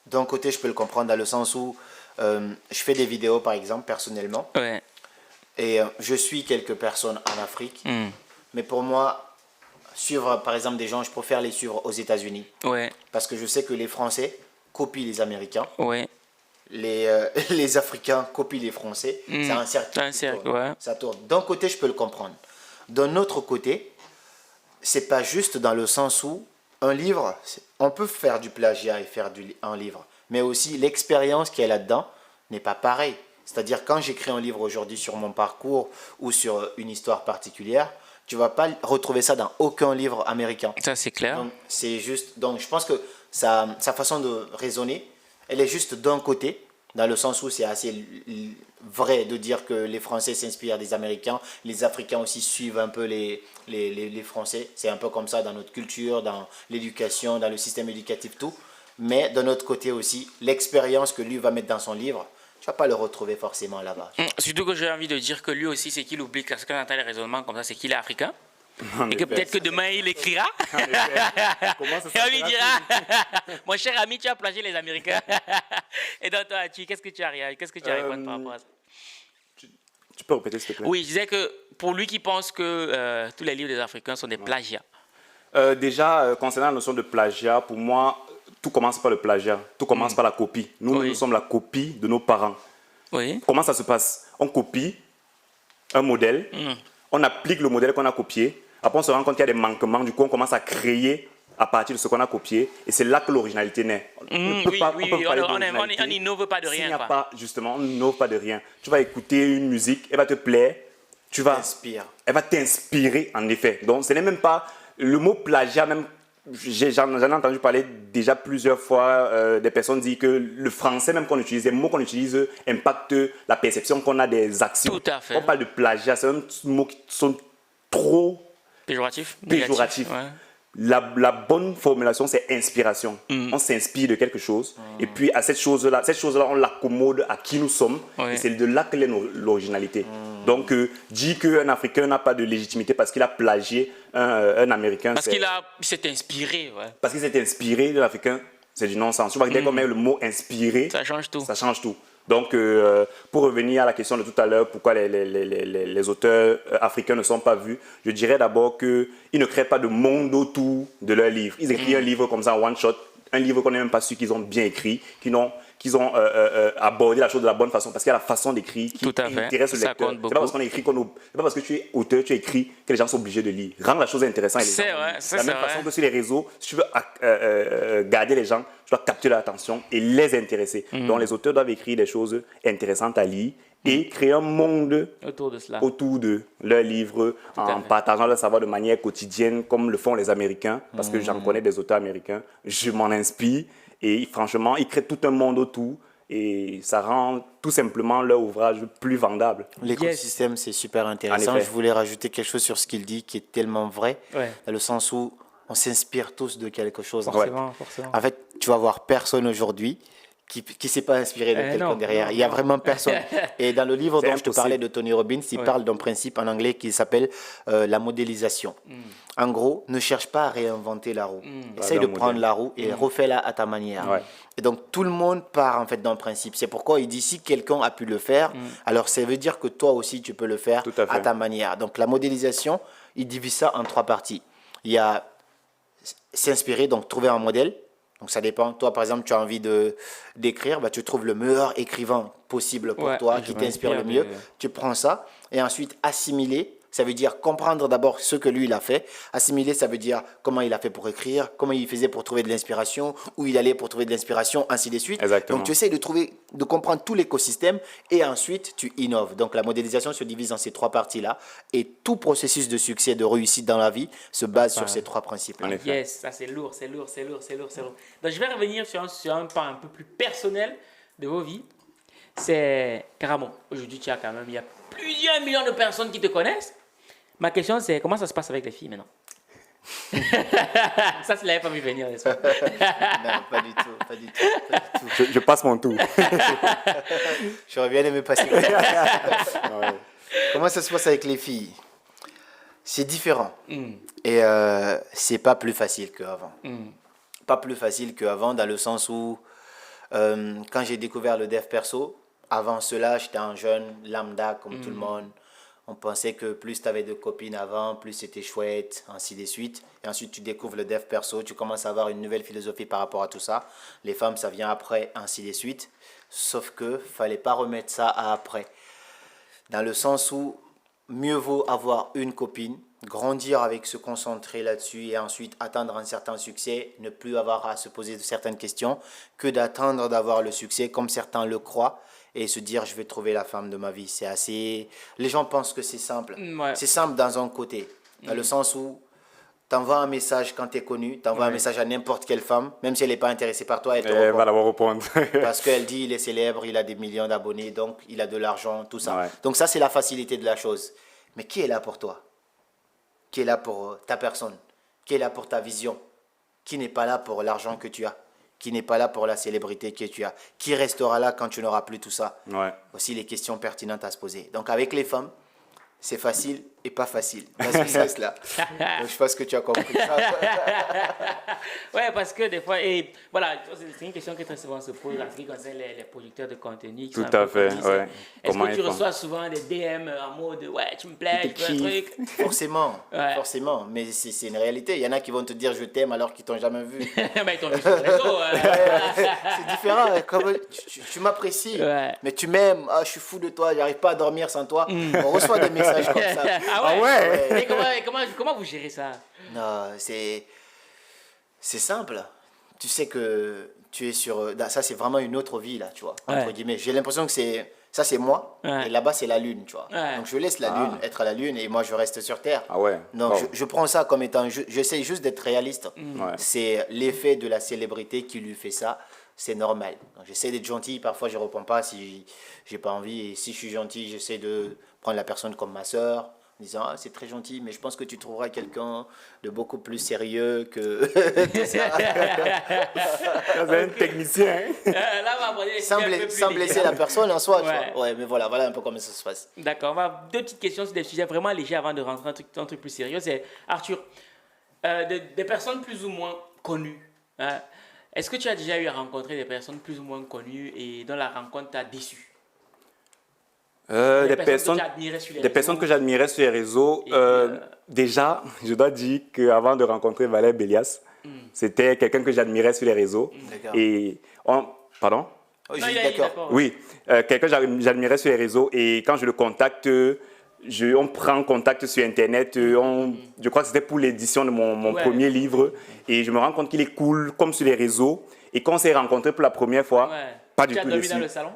d'un côté, je peux le comprendre dans le sens où je fais des vidéos, par exemple, personnellement. Ouais. Et je suis quelques personnes en Afrique. Mais pour moi, suivre, par exemple, des gens, je préfère les suivre aux États-Unis. Ouais. Parce que je sais que les Français copient les Américains. Ouais. Les Africains copient les Français. C'est un cercle. C'est un cercle, ouais. Ça tourne. D'un côté, je peux le comprendre. D'un autre côté, c'est pas juste dans le sens où un livre, on peut faire du plagiat et faire un livre, mais aussi l'expérience qu'il y a là-dedans n'est pas pareille. C'est-à-dire quand j'écris un livre aujourd'hui sur mon parcours ou sur une histoire particulière, tu vas pas retrouver ça dans aucun livre américain. Ça, c'est clair. Donc, c'est juste, donc je pense que sa façon de raisonner, elle est juste d'un côté, dans le sens où c'est assez vrai de dire que les Français s'inspirent des Américains, les Africains aussi suivent un peu les Français. C'est un peu comme ça dans notre culture, dans l'éducation, dans le système éducatif, tout. Mais d'un autre côté aussi, l'expérience que lui va mettre dans son livre, tu vas pas le retrouver forcément là-bas. Surtout que j'ai envie de dire que lui aussi, c'est qu'il oublie, parce qu'on entend les raisonnements comme ça, c'est qu'il est africain. En Et que effet. peut-être que demain, il écrira. En effet. Comment ça Et on lui s'appellera dira, mon cher ami, tu as plagié les Américains. Et donc, toi, qu'est-ce que tu as répondu par rapport à ça? Tu peux répéter, s'il te plaît? Oui, je disais que pour lui qui pense que tous les livres des Africains sont des plagiats. Déjà, concernant la notion de plagiat, pour moi, tout commence par le plagiat. Tout commence par la copie. Nous, Oui. nous sommes la copie de nos parents. Oui. Comment ça se passe? On copie un modèle, on applique le modèle qu'on a copié, après on se rend compte qu'il y a des manquements, du coup on commence à créer à partir de ce qu'on a copié, et c'est là que l'originalité naît. On ne peut Oui, pas, oui, on peut parler on d'originalité n'innove pas de s'il rien, n'y a quoi. pas, justement, on n'innove pas de rien. Tu vas écouter une musique, elle va te plaire, T'inspire. elle va t'inspirer en effet. Donc ce n'est même pas le mot plagiat, même j'en ai entendu parler déjà plusieurs fois, des personnes disent que le français même qu'on utilise, les mots qu'on utilise impactent la perception qu'on a des actions. Tout à fait. On parle de plagiat, c'est un mot qui sont trop Péjoratif. péjoratifs. Négatif, ouais. La bonne formulation, c'est inspiration. On s'inspire de quelque chose. Et puis, à cette chose-là, on l'accommode à qui nous sommes. Oui. Et c'est de là que l'est l'originalité. Donc, dire qu'un Africain n'a pas de légitimité parce qu'il a plagié un Américain, Parce qu'il s'est inspiré, ouais. parce qu'il s'est inspiré de l'Africain, c'est du non-sens. Tu vois, dès qu'on met le mot inspiré, Ça change tout. ça change tout. Donc, pour revenir à la question de tout à l'heure, pourquoi les auteurs africains ne sont pas vus, je dirais d'abord qu'ils ne créent pas de monde autour de leur livre. Ils écrivent un livre comme ça en one shot, un livre qu'on n'est même pas sûr qu'ils ont bien écrit, qu'ils ont abordé la chose de la bonne façon, parce qu'il y a la façon d'écrire qui Tout à fait. intéresse le Ça lecteur. compte C'est pas parce qu'on écrit c'est pas parce que tu es auteur, tu écris que les gens sont obligés de lire. Rendre la chose intéressante. C'est vrai, ça, de la même c'est façon vrai. que sur les réseaux, si tu veux garder les gens, tu dois capter leur attention et les intéresser. Donc les auteurs doivent écrire des choses intéressantes à lire et créer un monde Autour de cela. autour de leurs livres à en fait. partageant leur savoir de manière quotidienne comme le font les Américains, parce que j'en connais des auteurs américains, je m'en inspire et franchement, ils créent tout un monde autour et ça rend tout simplement leur ouvrage plus vendable. L'écosystème, c'est super intéressant. En effet. Je voulais rajouter quelque chose sur ce qu'il dit qui est tellement vrai, Ouais. dans le sens où on s'inspire tous de quelque chose. Forcément, forcément. En fait, tu vas voir personne aujourd'hui qui ne s'est pas inspiré de quelqu'un non, derrière. non, Il y a non. vraiment personne. Et dans le livre C'est dont je te impossible. parlais de Tony Robbins, il parle d'un principe en anglais qui s'appelle la modélisation. En gros, ne cherche pas à réinventer la roue. Essaye Bah, de d'un prendre modèle. la roue et refais-la à ta manière. Ouais. Et donc, tout le monde part en fait d'un principe. C'est pourquoi il dit si quelqu'un a pu le faire, alors ça veut dire que toi aussi tu peux le faire Tout à fait. à ta manière. Donc, la modélisation, il divise ça en 3 parties. Il y a s'inspirer, donc trouver un modèle. Donc ça dépend. Toi, par exemple, tu as envie d'écrire, bah, tu trouves le meilleur écrivain possible pour Ouais, toi, je qui t'inspire le m'inspire mieux. de- Tu prends ça et ensuite assimiler. Ça veut dire comprendre d'abord ce que lui, il a fait. Assimiler, ça veut dire comment il a fait pour écrire, comment il faisait pour trouver de l'inspiration, où il allait pour trouver de l'inspiration, ainsi de suite. Exactement. Donc tu essayes de comprendre tout l'écosystème et ensuite tu innoves. Donc la modélisation se divise en ces 3 parties-là et tout processus de succès, de réussite dans la vie se base sur ces 3 principes. En effet. Yes, ça c'est lourd, c'est lourd, c'est lourd, c'est lourd, c'est lourd. Donc je vais revenir sur un pan un peu plus personnel de vos vies. C'est carrément, aujourd'hui tu as quand même, il y a plusieurs millions de personnes qui te connaissent. Ma question c'est comment ça se passe avec les filles maintenant? Ça, tu l'avais pas vu venir, n'est-ce pas? Non, pas du tout, pas du tout, pas du tout. Je passe mon tour. J'aurais bien aimé passer. Comment ça se passe avec les filles? C'est différent. Et c'est pas plus facile qu'avant. Pas plus facile qu'avant dans le sens où Quand j'ai découvert le dev perso, avant cela, j'étais un jeune lambda comme tout le monde. On pensait que plus tu avais de copines avant, plus c'était chouette, ainsi de suite. Et ensuite, tu découvres le dev perso, tu commences à avoir une nouvelle philosophie par rapport à tout ça. Les femmes, ça vient après, ainsi de suite. Sauf que fallait pas remettre ça à après. Dans le sens où mieux vaut avoir une copine, grandir avec se concentrer là-dessus et ensuite atteindre un certain succès, ne plus avoir à se poser de certaines questions, que d'attendre d'avoir le succès comme certains le croient et se dire je vais trouver la femme de ma vie. C'est assez... Les gens pensent que c'est simple. Ouais. C'est simple dans un côté, dans le sens où tu envoies un message quand tu es connu, tu envoies un message à n'importe quelle femme, même si elle n'est pas intéressée par toi, elle te Elle répond. va d'abord répondre. Parce qu'elle dit il est célèbre, il a des millions d'abonnés, donc il a de l'argent, tout ça. Ouais. Donc ça, c'est la facilité de la chose. Mais qui est là pour toi? Qui est là pour ta personne? Qui est là pour ta vision? Qui n'est pas là pour l'argent que tu as? Qui n'est pas là pour la célébrité que tu as? Qui restera là quand tu n'auras plus tout ça? Ouais. Voici les questions pertinentes à se poser. Donc avec les femmes, c'est facile et pas facile. Dans ce sens-là. Donc, je pense que tu as compris ça. Ouais, parce que des fois, et voilà, c'est une question qui très souvent se pose en ce qui concerne les producteurs de contenu. Qui Tout sont un peu à fait, connus. ouais. Est-ce Comment que tu ils font? reçois souvent des DM en mode ouais, tu me plais, je veux un truc? Forcément, Ouais. forcément. Mais c'est une réalité. Il y en a qui vont te dire je t'aime alors qu'ils t'ont jamais vu. Mais ils t'ont vu sur le réseau. C'est différent. Comme tu m'apprécies, Ouais. mais tu m'aimes. Ah, je suis fou de toi. J'arrive pas à dormir sans toi. On reçoit des messages comme ça. Ah ouais? ouais. Et comment vous gérez ça? Non, c'est simple. Tu sais que tu es sur... Ça, c'est vraiment une autre vie, là, tu vois, entre Ouais. guillemets. J'ai l'impression que ça, c'est moi, Ouais. et là-bas, c'est la Lune, tu vois. Ouais. Donc, je laisse la Lune être à la Lune, et moi, je reste sur Terre. Ah ouais. Donc, Wow. je prends ça comme étant... J'essaie juste d'être réaliste. Ouais. C'est l'effet de la célébrité qui lui fait ça. C'est normal. Donc, j'essaie d'être gentil. Parfois, je ne réponds pas si j'ai pas envie. Et si je suis gentil, j'essaie de prendre la personne comme ma sœur, en disant ah, c'est très gentil, mais je pense que tu trouveras quelqu'un de beaucoup plus sérieux que tout ça. C'est un technicien. Hein? Là, on va aborder des sans, sujets un peu plus sans blesser légers. la personne en soi. Tu Ouais. vois. Ouais, mais voilà un peu comment ça se passe. D'accord, on va deux petites questions sur des sujets vraiment légers avant de rentrer un truc plus sérieux. C'est Arthur, des personnes plus ou moins connues. Hein, est-ce que tu as déjà eu à rencontrer des personnes plus ou moins connues et dont la rencontre t'a déçu? Des que personnes, tu admirais sur les des personnes réseaux. que j'admirais sur les réseaux. Et, Déjà, je dois dire qu'avant de rencontrer Valère Bélias, c'était quelqu'un que j'admirais sur les réseaux. D'accord. Et pardon? Oui, Non, je il suis a dit d'accord. Oui, quelqu'un que j'admirais sur les réseaux. Et quand je le contacte, on prend contact sur Internet. Je crois que c'était pour l'édition de mon Ouais. premier livre. Et je me rends compte qu'il est cool, comme sur les réseaux. Et quand on s'est rencontrés pour la première fois, Ouais. pas Tu du as tout dormi déçu. dans le salon?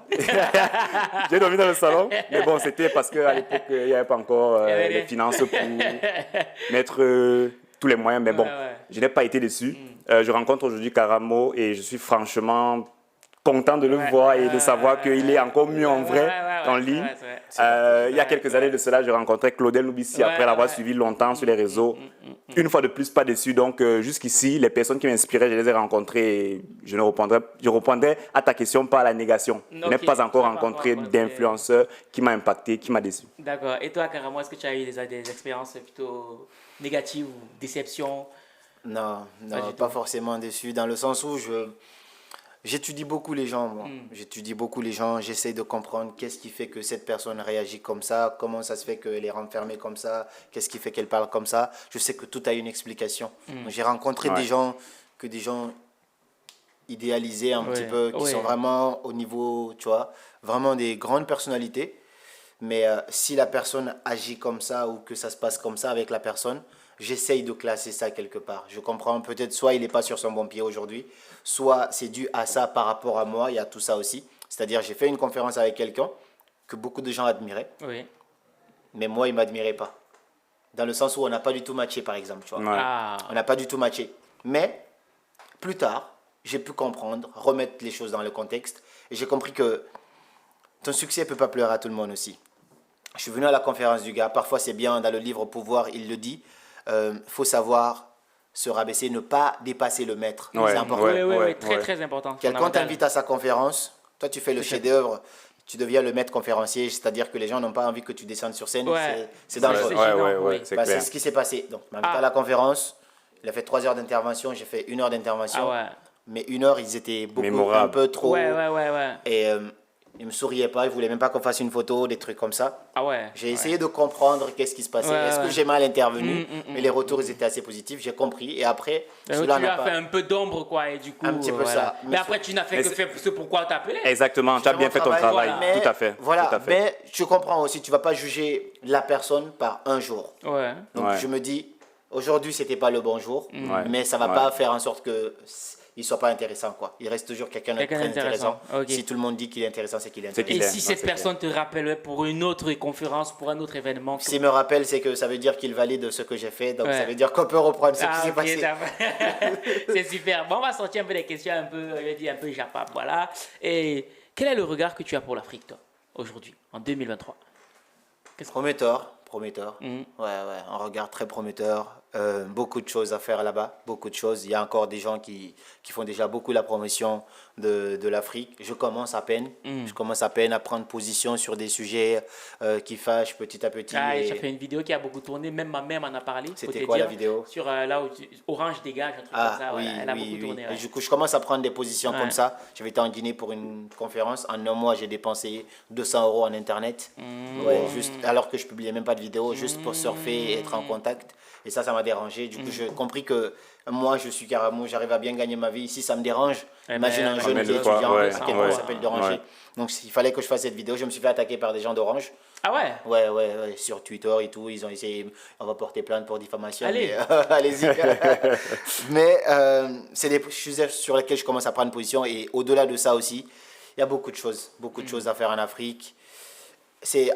J'ai dormi dans le salon, mais bon, c'était parce qu'à l'époque, il n'y avait pas encore Il y avait les rien. finances pour mettre tous les moyens. Mais bon, ouais. je n'ai pas été déçu. Je rencontre aujourd'hui Karamo et je suis franchement content de le voir et de savoir qu'il est encore mieux en vrai qu'en ligne. Il y a quelques années de cela, je rencontrais Claudel Loubissi après l'avoir suivi longtemps sur les réseaux. Une fois de plus, pas déçu. Donc, jusqu'ici, les personnes qui m'inspiraient, je les ai rencontrées. Et je répondais à ta question par la négation. Je n'ai Ok. pas encore Tu n'as pas rencontré encore rencontré. d'influenceur qui m'a impacté, qui m'a déçu. D'accord. Et toi, Karamo, est-ce que tu as eu des expériences plutôt négatives ou déceptions? Non, Pas non, du pas tout. forcément déçu, dans le sens où j'étudie beaucoup les gens, moi. J'étudie beaucoup les gens, j'essaie de comprendre qu'est-ce qui fait que cette personne réagit comme ça, comment ça se fait qu'elle est renfermée comme ça, qu'est-ce qui fait qu'elle parle comme ça. Je sais que tout a une explication. Donc, j'ai rencontré Ouais. des gens idéalisés un petit peu, qui ouais. sont vraiment au niveau, tu vois, vraiment des grandes personnalités. Mais si la personne agit comme ça ou que ça se passe comme ça avec la personne, j'essaye de classer ça quelque part. Je comprends peut-être soit il n'est pas sur son bon pied aujourd'hui, soit c'est dû à ça par rapport à moi, il y a tout ça aussi. C'est-à-dire j'ai fait une conférence avec quelqu'un que beaucoup de gens admiraient, Oui. mais moi il ne m'admirait pas. Dans le sens où on n'a pas du tout matché par exemple. Tu vois. Ouais. Ah. On n'a pas du tout matché. Mais plus tard, j'ai pu comprendre, remettre les choses dans le contexte et j'ai compris que ton succès ne peut pas pleurer à tout le monde aussi. Je suis venu à la conférence du gars. Parfois, c'est bien, dans le livre Pouvoir, il le dit. Faut savoir se rabaisser, ne pas dépasser le maître. Ouais, c'est important. Oui, oui, oui, ouais, très, ouais. très important. Quelqu'un fondamental. t'invite à sa conférence, toi, tu fais le chef-d'œuvre, tu deviens le maître conférencier, c'est-à-dire que les gens n'ont pas envie que tu descentes sur scène. Ouais. C'est dangereux. C'est Ouais, gênant, ouais, oui. ouais, c'est Bah, clair. c'est ce qui s'est passé. Donc, il m'a invité Ah. à la conférence. Il a fait 3 heures d'intervention, j'ai fait 1 heure d'intervention. Ah ouais. mais 1 heure, ils étaient beaucoup, un Mémorable. peu trop. Ouais. Et ils me souriaient pas, ils voulaient même pas qu'on fasse une photo, des trucs comme ça. Ah ouais. J'ai essayé de comprendre qu'est-ce qui se passait. Ouais, Est-ce que ouais. j'ai mal intervenu? Mais les retours, ils étaient assez positifs. J'ai compris. Et après, Donc, cela tu lui n'a as pas... fait un peu d'ombre, quoi, et du coup. Un petit peu ça. Mais après, tu n'as fait Mais que c'est- faire ce pourquoi on t'appelait. Exactement, tu as bien fait ton travail. Mais, Tout à fait. Voilà, Tout à fait. mais tu comprends aussi, tu vas pas juger la personne par un jour. Ouais. Donc Ouais. je me dis, aujourd'hui, c'était pas le bon jour, Ouais. mais ça va Ouais. pas faire en sorte que il soit pas intéressant, quoi. Il reste toujours quelqu'un de Quelqu'un très d'intéressant. intéressant. Ok. Si tout le monde dit qu'il est intéressant, c'est qu'il est C'est intéressant. qu'il Et est. si Non, cette c'est personne te rappelait pour une autre conférence, pour un autre événement. S'il me rappelle, c'est que ça veut dire qu'il valide ce que j'ai fait, donc Ouais. ça veut dire qu'on peut reprendre ce qui Ah, s'est ok, passé. d'accord. C'est super. Bon, on va sortir un peu des questions un peu, je vais dire un peu japap, voilà. Et quel est le regard que tu as pour l'Afrique, toi, aujourd'hui, en 2023? Prometteur. Mhm. Ouais, un regard très prometteur. Beaucoup de choses à faire là-bas, beaucoup de choses. Il y a encore des gens qui font déjà beaucoup la promotion de l'Afrique. Je commence à peine. Je commence à peine à prendre position sur des sujets qui fâchent petit à petit. Ah, et et tu as fait une vidéo qui a beaucoup tourné, même ma mère m'en a parlé. faut C'était te quoi, la dire, vidéo? Sur là où Orange dégage, un truc Ah comme ça. oui, voilà. Elle a oui, beaucoup oui. tourné. Et Ouais. du coup, je commence à prendre des positions Ouais. comme ça. J'avais été en Guinée pour une conférence. En un mois, j'ai dépensé 200 euros en Internet. Ouais, juste, alors que je publiais même pas de vidéo, juste pour surfer et être en contact. Et ça m'a dérangé. Du coup, j'ai compris que moi, je suis Karamo, j'arrive à bien gagner ma vie. Si ça me dérange, Eh imagine ben, un jeune combien qui est de fois, étudiant, ouais, à quel point ouais, ça peut le déranger. ouais. Donc, il fallait que je fasse cette vidéo. Je me suis fait attaquer par des gens d'Orange. Ah ouais. Ouais, sur Twitter et tout, ils ont essayé, on va porter plainte pour diffamation. Allez. Mais, allez-y. Mais c'est des sujets sur lesquels je commence à prendre position. Et au-delà de ça aussi, il y a beaucoup de choses à faire en Afrique.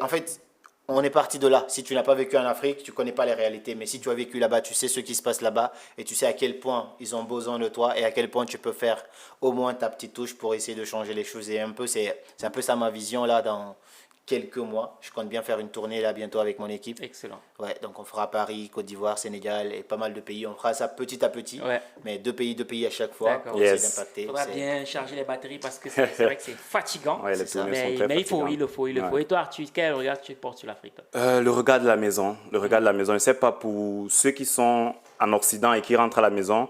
En fait, on est parti de là. Si tu n'as pas vécu en Afrique, tu ne connais pas les réalités. Mais si tu as vécu là-bas, tu sais ce qui se passe là-bas et tu sais à quel point ils ont besoin de toi et à quel point tu peux faire au moins ta petite touche pour essayer de changer les choses. Et c'est un peu ça ma vision là dans quelques mois. Je compte bien faire une tournée là bientôt avec mon équipe. Excellent. Ouais, donc on fera Paris, Côte d'Ivoire, Sénégal et pas mal de pays. On fera ça petit à petit, Ouais. mais deux pays à chaque fois D'accord. pour Yes. essayer d'impacter. Il faudra C'est- bien charger les batteries parce que c'est vrai que c'est fatigant. Ouais, les C'est ça. tournées sont très Mais il faut, fatigantes. il le faut. Ouais. Et toi, Arthur, quel regard tu portes sur l'Afrique, toi? Le regard de la maison. Le regard de la maison. Je ne sais pas pour ceux qui sont en Occident et qui rentrent à la maison.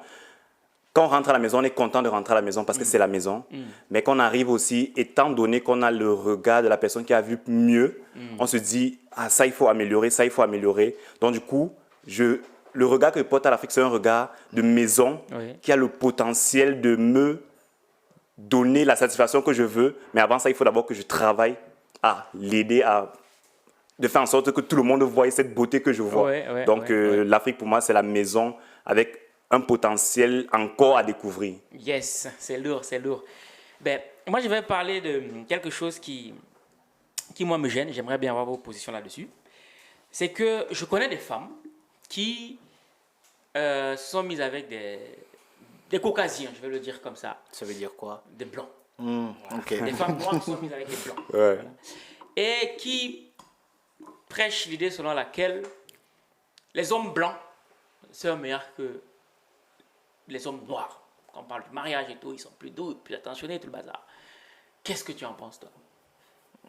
Quand on rentre à la maison, on est content de rentrer à la maison parce que c'est la maison. Mais quand on arrive aussi, étant donné qu'on a le regard de la personne qui a vu mieux, on se dit, ah, ça, il faut améliorer, ça, il faut améliorer. Donc, du coup, le regard que je porte à l'Afrique, c'est un regard de maison Oui. qui a le potentiel de me donner la satisfaction que je veux. Mais avant ça, il faut d'abord que je travaille à l'aider de faire en sorte que tout le monde voie cette beauté que je vois. Ouais, Donc, ouais. l'Afrique, pour moi, c'est la maison avec un potentiel encore à découvrir. Yes, c'est lourd, c'est lourd. Ben, moi, je vais parler de quelque chose qui moi, me gêne. J'aimerais bien avoir vos positions là-dessus. C'est que je connais des femmes qui se sont mises avec des caucasiens, je vais le dire comme ça, Ça veut dire quoi? des blancs. Ok. Des femmes noires qui sont mises avec des blancs. Ouais. Et qui prêchent l'idée selon laquelle les hommes blancs sont meilleurs que les hommes noirs. Quand on parle du mariage et tout, ils sont plus doux, plus attentionnés, tout le bazar. Qu'est-ce que tu en penses, toi?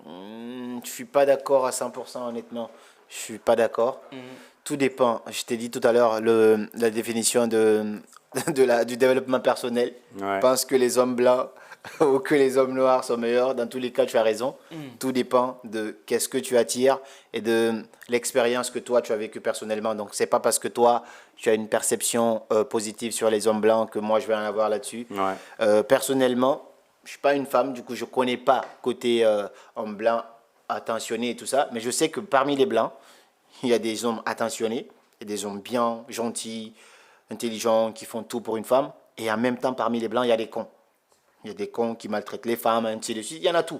Je suis pas d'accord à 100%, honnêtement. Je suis pas d'accord. Tout dépend. Je t'ai dit tout à l'heure la définition du développement personnel. Ouais. Je pense que les hommes blancs ou que les hommes noirs sont meilleurs. Dans tous les cas, tu as raison. Tout dépend de qu'est-ce que tu attires et de l'expérience que toi, tu as vécue personnellement. Donc, c'est pas parce que toi, tu as une perception positive sur les hommes blancs que moi, je vais en avoir là-dessus. Ouais. Personnellement, je suis pas une femme, du coup, je connais pas côté homme blanc attentionné et tout ça. Mais je sais que parmi les blancs, il y a des hommes attentionnés, et des hommes bien, gentils, intelligents, qui font tout pour une femme. Et en même temps, parmi les blancs, il y a des cons. Il y a des cons qui maltraitent les femmes, ainsi de suite. Il y en a tout.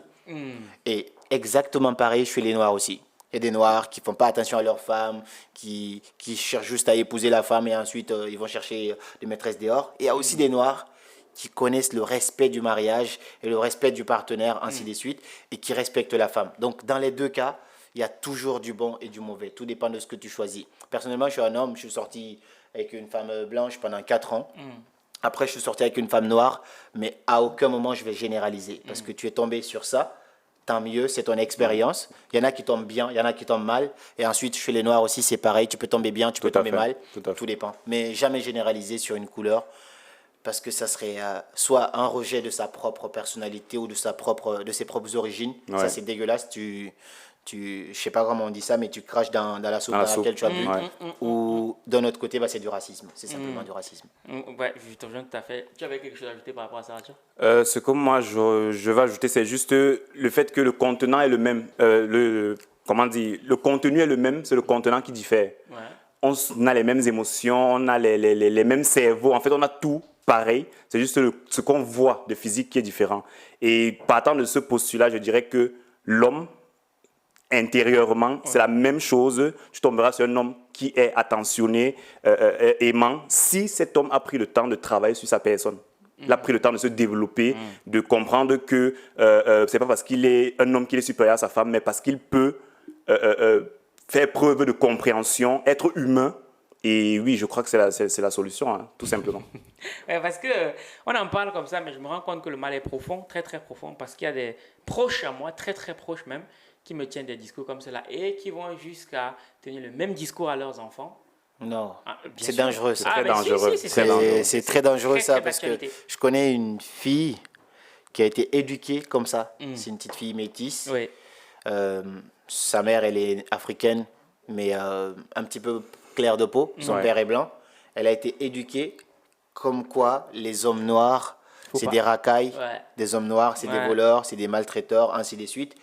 Et exactement pareil chez les noirs aussi. Il y a des noirs qui ne font pas attention à leurs femmes, qui cherchent juste à épouser la femme et ensuite ils vont chercher des maîtresses dehors. Et il y a aussi des noirs qui connaissent le respect du mariage et le respect du partenaire, ainsi de suite, et qui respectent la femme. Donc, dans les deux cas, il y a toujours du bon et du mauvais. Tout dépend de ce que tu choisis. Personnellement, je suis un homme, je suis sorti avec une femme blanche pendant 4 ans. Après, je suis sorti avec une femme noire, mais à aucun moment je vais généraliser. Parce que tu es tombé sur ça, tant mieux, c'est ton expérience. Il y en a qui tombent bien, il y en a qui tombent mal. Et ensuite, chez les noirs aussi, c'est pareil. Tu peux tomber bien, tu peux Tout à tomber fait, mal. tout à fait. Tout dépend. Mais jamais généraliser sur une couleur. parce que ça serait soit un rejet de sa propre personnalité ou de ses propres origines. Ouais. Ça, c'est dégueulasse. Je sais pas comment on dit ça, mais tu craches dans la soupe Dans la dans laquelle soupe. tu as bu. Ouais. Ou d'un autre côté, c'est du racisme. C'est simplement du racisme. Ouais, je te rejoins tout à fait. Tu avais quelque chose à ajouter par rapport à ça, Arthur? Ce que moi je vais ajouter, c'est juste le fait que le contenant est le même. Le contenu est le même, c'est le contenant qui diffère. Ouais. On a les mêmes émotions, on a les mêmes cerveaux. En fait, on a tout pareil. C'est juste ce qu'on voit de physique qui est différent. Et partant de ce postulat, je dirais que l'homme, intérieurement, c'est la même chose. Tu tomberas sur un homme qui est attentionné, aimant, si cet homme a pris le temps de travailler sur sa personne. Il a pris le temps de se développer, de comprendre que c'est pas parce qu'il est un homme qu'il est supérieur à sa femme, mais parce qu'il peut faire preuve de compréhension, être humain. Et oui, je crois que c'est la solution, hein, tout simplement. Ouais, parce que on en parle comme ça, mais je me rends compte que le mal est profond, très très profond, parce qu'il y a des proches à moi, très très proches même, qui me tiennent des discours comme cela et qui vont jusqu'à tenir le même discours à leurs enfants. Non, Bien c'est sûr. dangereux ça. très mais dangereux. c'est très dangereux. C'est très dangereux Très, ça, très parce que d'actualité. je connais une fille qui a été éduquée comme ça. C'est une petite fille métisse. Oui. Sa mère, elle est africaine, mais un petit peu claire de peau. Son Ouais. père est blanc. Elle a été éduquée comme quoi les hommes noirs, Faut c'est pas. des racailles. Ouais. Des hommes noirs, c'est des Ouais. voleurs, c'est des maltraiteurs, ainsi de suite.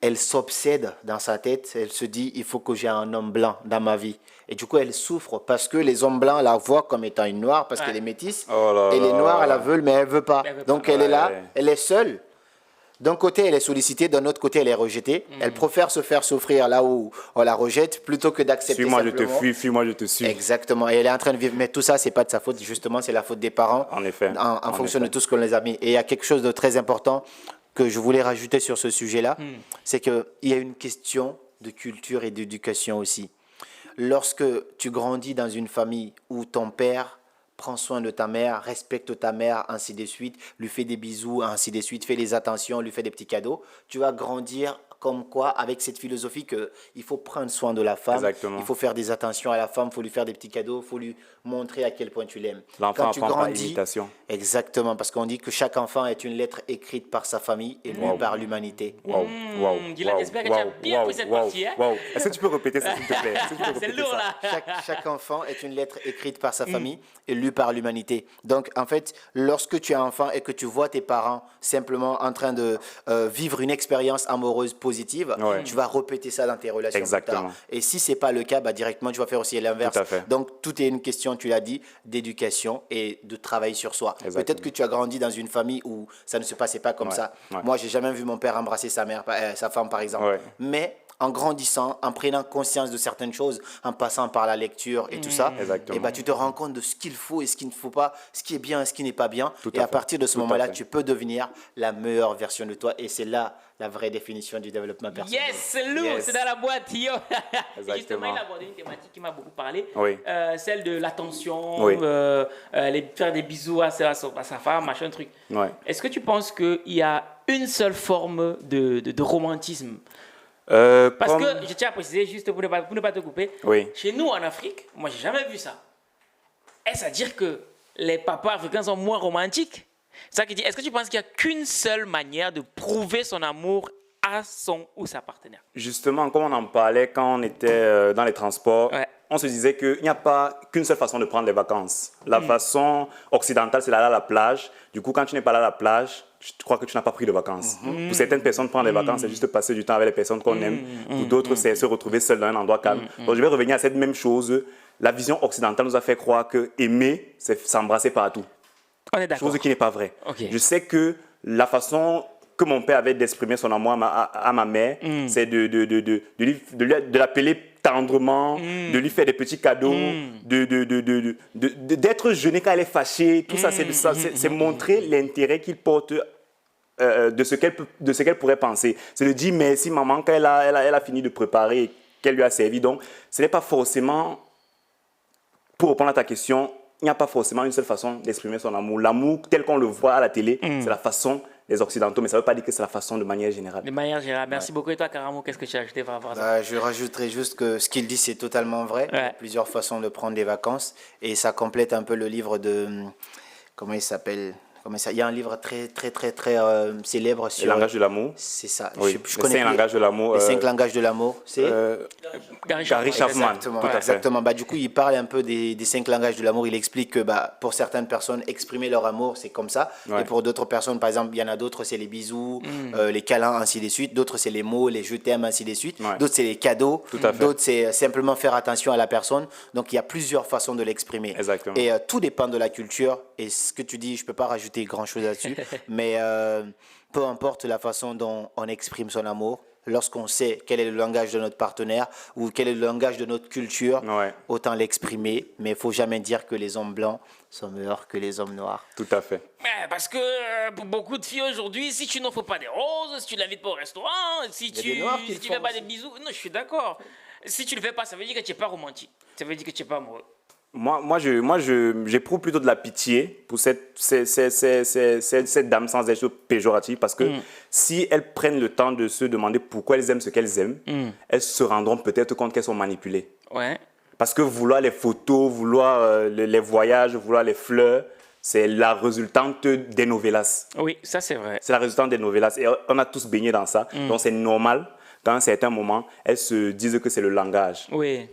Elle s'obsède dans sa tête. Elle se dit, il faut que j'ai un homme blanc dans ma vie. Et du coup, elle souffre parce que les hommes blancs la voient comme étant une noire parce Ouais. qu'elle est métisse. Oh là Et les là. noirs, elle la veulent, mais elle ne veut pas. Elle veut Donc, pas. elle est là, Ouais. elle est seule. D'un côté, elle est sollicitée, d'un autre côté, elle est rejetée. Elle préfère se faire souffrir là où on la rejette plutôt que d'accepter Fuis-moi, je te simplement. fuis, fuis-moi, je te suis. Exactement. Et elle est en train de vivre. Mais tout ça, c'est pas de sa faute. Justement, c'est la faute des parents. En effet. En En fonction effet. de tout ce qu'on les a mis. Et il y a quelque chose de très important que je voulais rajouter sur ce sujet-là. C'est qu'il y a une question de culture et d'éducation aussi. Lorsque tu grandis dans une famille où ton père prend soin de ta mère, respecte ta mère, ainsi de suite, lui fait des bisous, ainsi de suite, fait les attentions, lui fait des petits cadeaux, tu vas grandir comme quoi avec cette philosophie qu'il faut prendre soin de la femme, Exactement. il faut faire des attentions à la femme, il faut lui faire des petits cadeaux, il faut lui montrer à quel point tu l'aimes. L'enfant Quand tu apprend par grandis, imitation. exactement, parce qu'on dit que chaque enfant est une lettre écrite par sa famille et lui par l'humanité. Waouh, waouh, Dylan, waouh, j'espère que tu as waouh, bien waouh, pris cette waouh, partie, hein. waouh. Est-ce que tu peux répéter ça, s'il te plaît? Est-ce que tu peux C'est répéter lourd ça? là. Chaque enfant est une lettre écrite par sa famille et lue par l'humanité. Donc, en fait, lorsque tu es enfant et que tu vois tes parents simplement en train de vivre une expérience amoureuse positive, Ouais. tu vas répéter ça dans tes relations plus Exactement. tard. Et si c'est pas le cas, directement, tu vas faire aussi l'inverse. Tout à fait. Donc, tout est une question, tu l'as dit, d'éducation et de travail sur soi. Exactement. Peut-être que tu as grandi dans une famille où ça ne se passait pas comme Ouais, ça. ouais. Moi, j'ai jamais vu mon père embrasser sa femme, par exemple. Ouais. Mais en grandissant, en prenant conscience de certaines choses, en passant par la lecture et tout ça, Exactement. et ben, tu te rends compte de ce qu'il faut et ce qu'il ne faut pas, ce qui est bien et ce qui n'est pas bien. Tout Et à à fait. partir de ce Tout à moment-là, fait. tu peux devenir la meilleure version de toi. Et c'est là la vraie définition du développement personnel. Yes, Lou, Yes. c'est dans la boîte, yo. Et justement, Exactement. il a abordé une thématique qui m'a beaucoup parlé, Oui. celle de l'attention, Oui. faire des bisous à sa femme, machin truc. Ouais. Est-ce que tu penses qu'il y a une seule forme de romantisme? Parce que, je tiens à préciser, juste pour ne pas te couper, Oui. chez nous en Afrique, moi j'ai jamais vu ça. Est-ce à dire que les papas africains sont moins romantiques? C'est ça qui dit. Est-ce que tu penses qu'il n'y a qu'une seule manière de prouver son amour à son ou sa partenaire? Justement, comme on en parlait quand on était dans les transports, Ouais. on se disait qu'il n'y a pas qu'une seule façon de prendre des vacances. La façon occidentale, c'est d'aller à la plage. Du coup, quand tu n'es pas allé à la plage, je crois que tu n'as pas pris de vacances. Pour certaines personnes, prendre des vacances, c'est juste passer du temps avec les personnes qu'on aime. Pour d'autres, c'est se retrouver seul dans un endroit calme. Donc, je vais revenir à cette même chose. La vision occidentale nous a fait croire que aimer, c'est s'embrasser partout. On est d'accord. Chose qui n'est pas vraie. Ok. Je sais que la façon que mon père avait d'exprimer son amour à ma mère, c'est de l'appeler tendrement, de lui faire des petits cadeaux, d'être gêné quand elle est fâchée. Tout ça, c'est montrer l'intérêt qu'il porte de ce qu'elle pourrait penser. C'est de dire merci maman quand elle a fini de préparer et qu'elle lui a servi. Donc, ce n'est pas forcément, pour répondre à ta question, il n'y a pas forcément une seule façon d'exprimer son amour. L'amour tel qu'on le voit à la télé, c'est la façon des Occidentaux, mais ça ne veut pas dire que c'est la façon de manière générale. De manière générale. Merci beaucoup. Et toi, Karamo, qu'est-ce que tu as ajouté par rapport à ça? Je rajouterai juste que ce qu'il dit, c'est totalement vrai. Il y a Ouais. plusieurs façons de prendre des vacances et ça complète un peu le livre de comment il s'appelle? Il y a un livre très célèbre Le sur... langage de l'amour. C'est ça. Oui, Je les connais 5 plus. langages de l'amour. Les 5 langages de l'amour, c'est... Gary Gary Chapman. Chapman. Exactement, tout à fait. exactement. Bah, du coup, il parle un peu des 5 langages de l'amour. Il explique que bah, pour certaines personnes, exprimer leur amour, c'est comme ça. Ouais. Et pour d'autres personnes, par exemple, il y en a d'autres, c'est les bisous, les câlins, ainsi de suite. D'autres, c'est les mots, les je t'aime, ainsi de suite. Ouais. D'autres, c'est les cadeaux. Tout à fait. D'autres, c'est simplement faire attention à la personne. Donc, il y a plusieurs façons de l'exprimer. Exactement. Et tout dépend de la culture. Et ce que tu dis, je ne peux pas rajouter grand-chose là-dessus. Mais peu importe la façon dont on exprime son amour, lorsqu'on sait quel est le langage de notre partenaire ou quel est le langage de notre culture, Ouais. autant l'exprimer. Mais il ne faut jamais dire que les hommes blancs sont meilleurs que les hommes noirs. Tout à fait. Ouais, parce que pour beaucoup de filles aujourd'hui, si tu n'offres pas des roses, si tu l'invites pas au restaurant, si y a tu des noirs qui si le tu fais font pas aussi. des bisous, non, je suis d'accord. Si tu le fais pas, ça veut dire que tu n'es pas romantique. Ça veut dire que tu n'es pas amoureux. J'éprouve plutôt de la pitié pour cette dame sans être péjorative parce que si elles prennent le temps de se demander pourquoi elles aiment ce qu'elles aiment, elles se rendront peut-être compte qu'elles sont manipulées. Ouais. Parce que vouloir les photos, vouloir les voyages, vouloir les fleurs, c'est la résultante des novellas. Oui, ça c'est vrai. C'est la résultante des novellas. Et on a tous baigné dans ça. Donc c'est normal qu'à un certain moment, elles se disent que c'est le langage. Oui.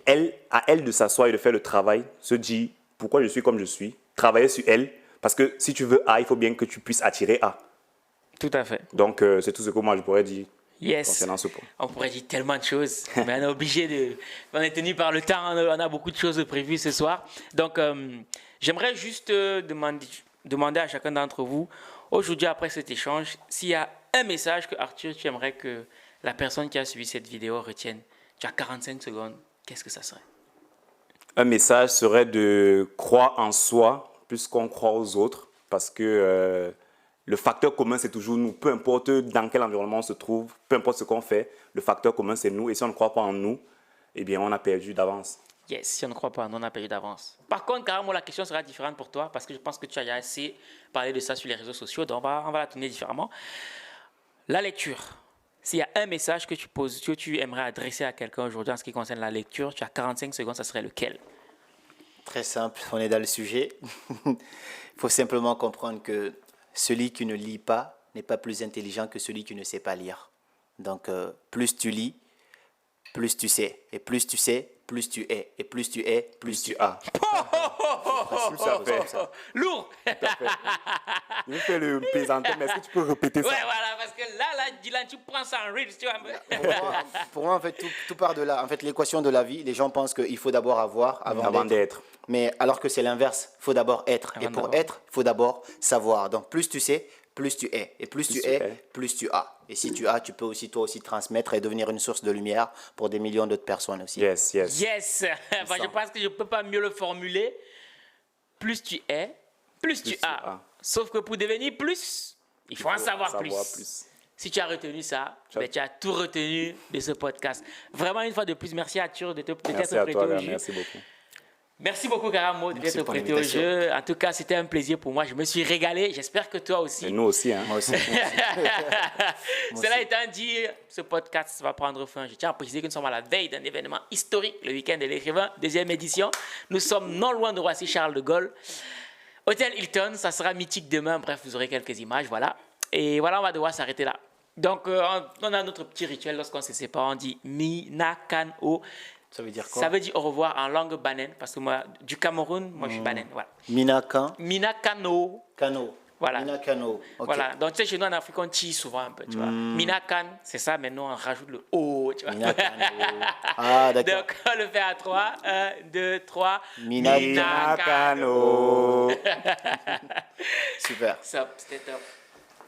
À elle de s'asseoir et de faire le travail, se dit pourquoi je suis comme je suis, travailler sur elle. Parce que si tu veux A, il faut bien que tu puisses attirer A. Tout à fait. Donc c'est tout ce que moi je pourrais dire Yes. concernant ce point. On pourrait dire tellement de choses, mais on est obligé de. On est tenu par le temps, on a beaucoup de choses prévues ce soir. Donc, j'aimerais juste demander à chacun d'entre vous, aujourd'hui, après cet échange, s'il y a un message que Arthur, tu aimerais que la personne qui a suivi cette vidéo retienne. Tu as 45 secondes, qu'est-ce que ça serait? Un message serait de croire en soi plus qu'on croit aux autres. Parce que le facteur commun, c'est toujours nous. Peu importe dans quel environnement on se trouve, peu importe ce qu'on fait, le facteur commun, c'est nous. Et si on ne croit pas en nous, eh bien, on a perdu d'avance. Yes, si on ne croit pas, on a perdu d'avance. Par contre, carrément, la question sera différente pour toi parce que je pense que tu as assez parlé de ça sur les réseaux sociaux. Donc, on va la tourner différemment. La lecture. S'il y a un message que tu aimerais adresser à quelqu'un aujourd'hui en ce qui concerne la lecture, tu as 45 secondes, ça serait lequel? Très simple, on est dans le sujet. Il faut simplement comprendre que celui qui ne lit pas n'est pas plus intelligent que celui qui ne sait pas lire. Donc, plus tu lis, plus tu sais. Et plus tu sais, plus tu es. Et plus tu es, plus tu as. Lourd. Je fais le plaisanter, mais est-ce que tu peux répéter ça? Ouais, voilà, parce que là, Dylan, tu prends ça en reels, tu vois. Pour moi, en fait, tout part de là. En fait, l'équation de la vie, les gens pensent qu'il faut d'abord avoir Avant d'être. Mais alors que c'est l'inverse, il faut d'abord être. Avant Et pour d'avoir. être, il faut d'abord savoir. Donc, plus tu sais, plus tu es. Et plus tu es, plus tu as. Et si tu as, tu peux aussi toi aussi transmettre et devenir une source de lumière pour des millions d'autres personnes aussi. Yes, yes. Yes. Enfin, je pense que je ne peux pas mieux le formuler. Plus tu es, plus tu as. Sauf que pour devenir plus, il faut en savoir plus. Si tu as retenu ça, ben, tu as tout retenu de ce podcast. Vraiment, une fois de plus, merci Arthur de t'être prêté au jeu. Merci beaucoup. Merci beaucoup, Karamo, de Merci t'être pour prêté au l'invitation. jeu. En tout cas, c'était un plaisir pour moi. Je me suis régalé. J'espère que toi aussi. Et nous aussi. Hein. Moi aussi. Cela étant dit, ce podcast va prendre fin. Je tiens à préciser que nous sommes à la veille d'un événement historique, le week-end de l'écrivain, deuxième édition. Nous sommes non loin de Roissy-Charles de Gaulle. Hôtel Hilton, ça sera mythique demain. Bref, vous aurez quelques images, voilà. Et voilà, on va devoir s'arrêter là. Donc, on a notre petit rituel lorsqu'on se sépare. On dit Minakano. Ça veut dire quoi? Ça veut dire au revoir en langue banane. Parce que moi, du Cameroun, moi, je suis banane. Voilà. Minakan, Minakano. Kano. Voilà. Minakano. Ok. Voilà, donc tu sais, chez nous en Afrique, on tire souvent un peu, tu vois. Minakan, c'est ça, maintenant on rajoute le O, tu vois. Minakano. Ah, d'accord. Donc on le fait à 3. 1, 2, 3. Minakano. Super. Ça, c'était top.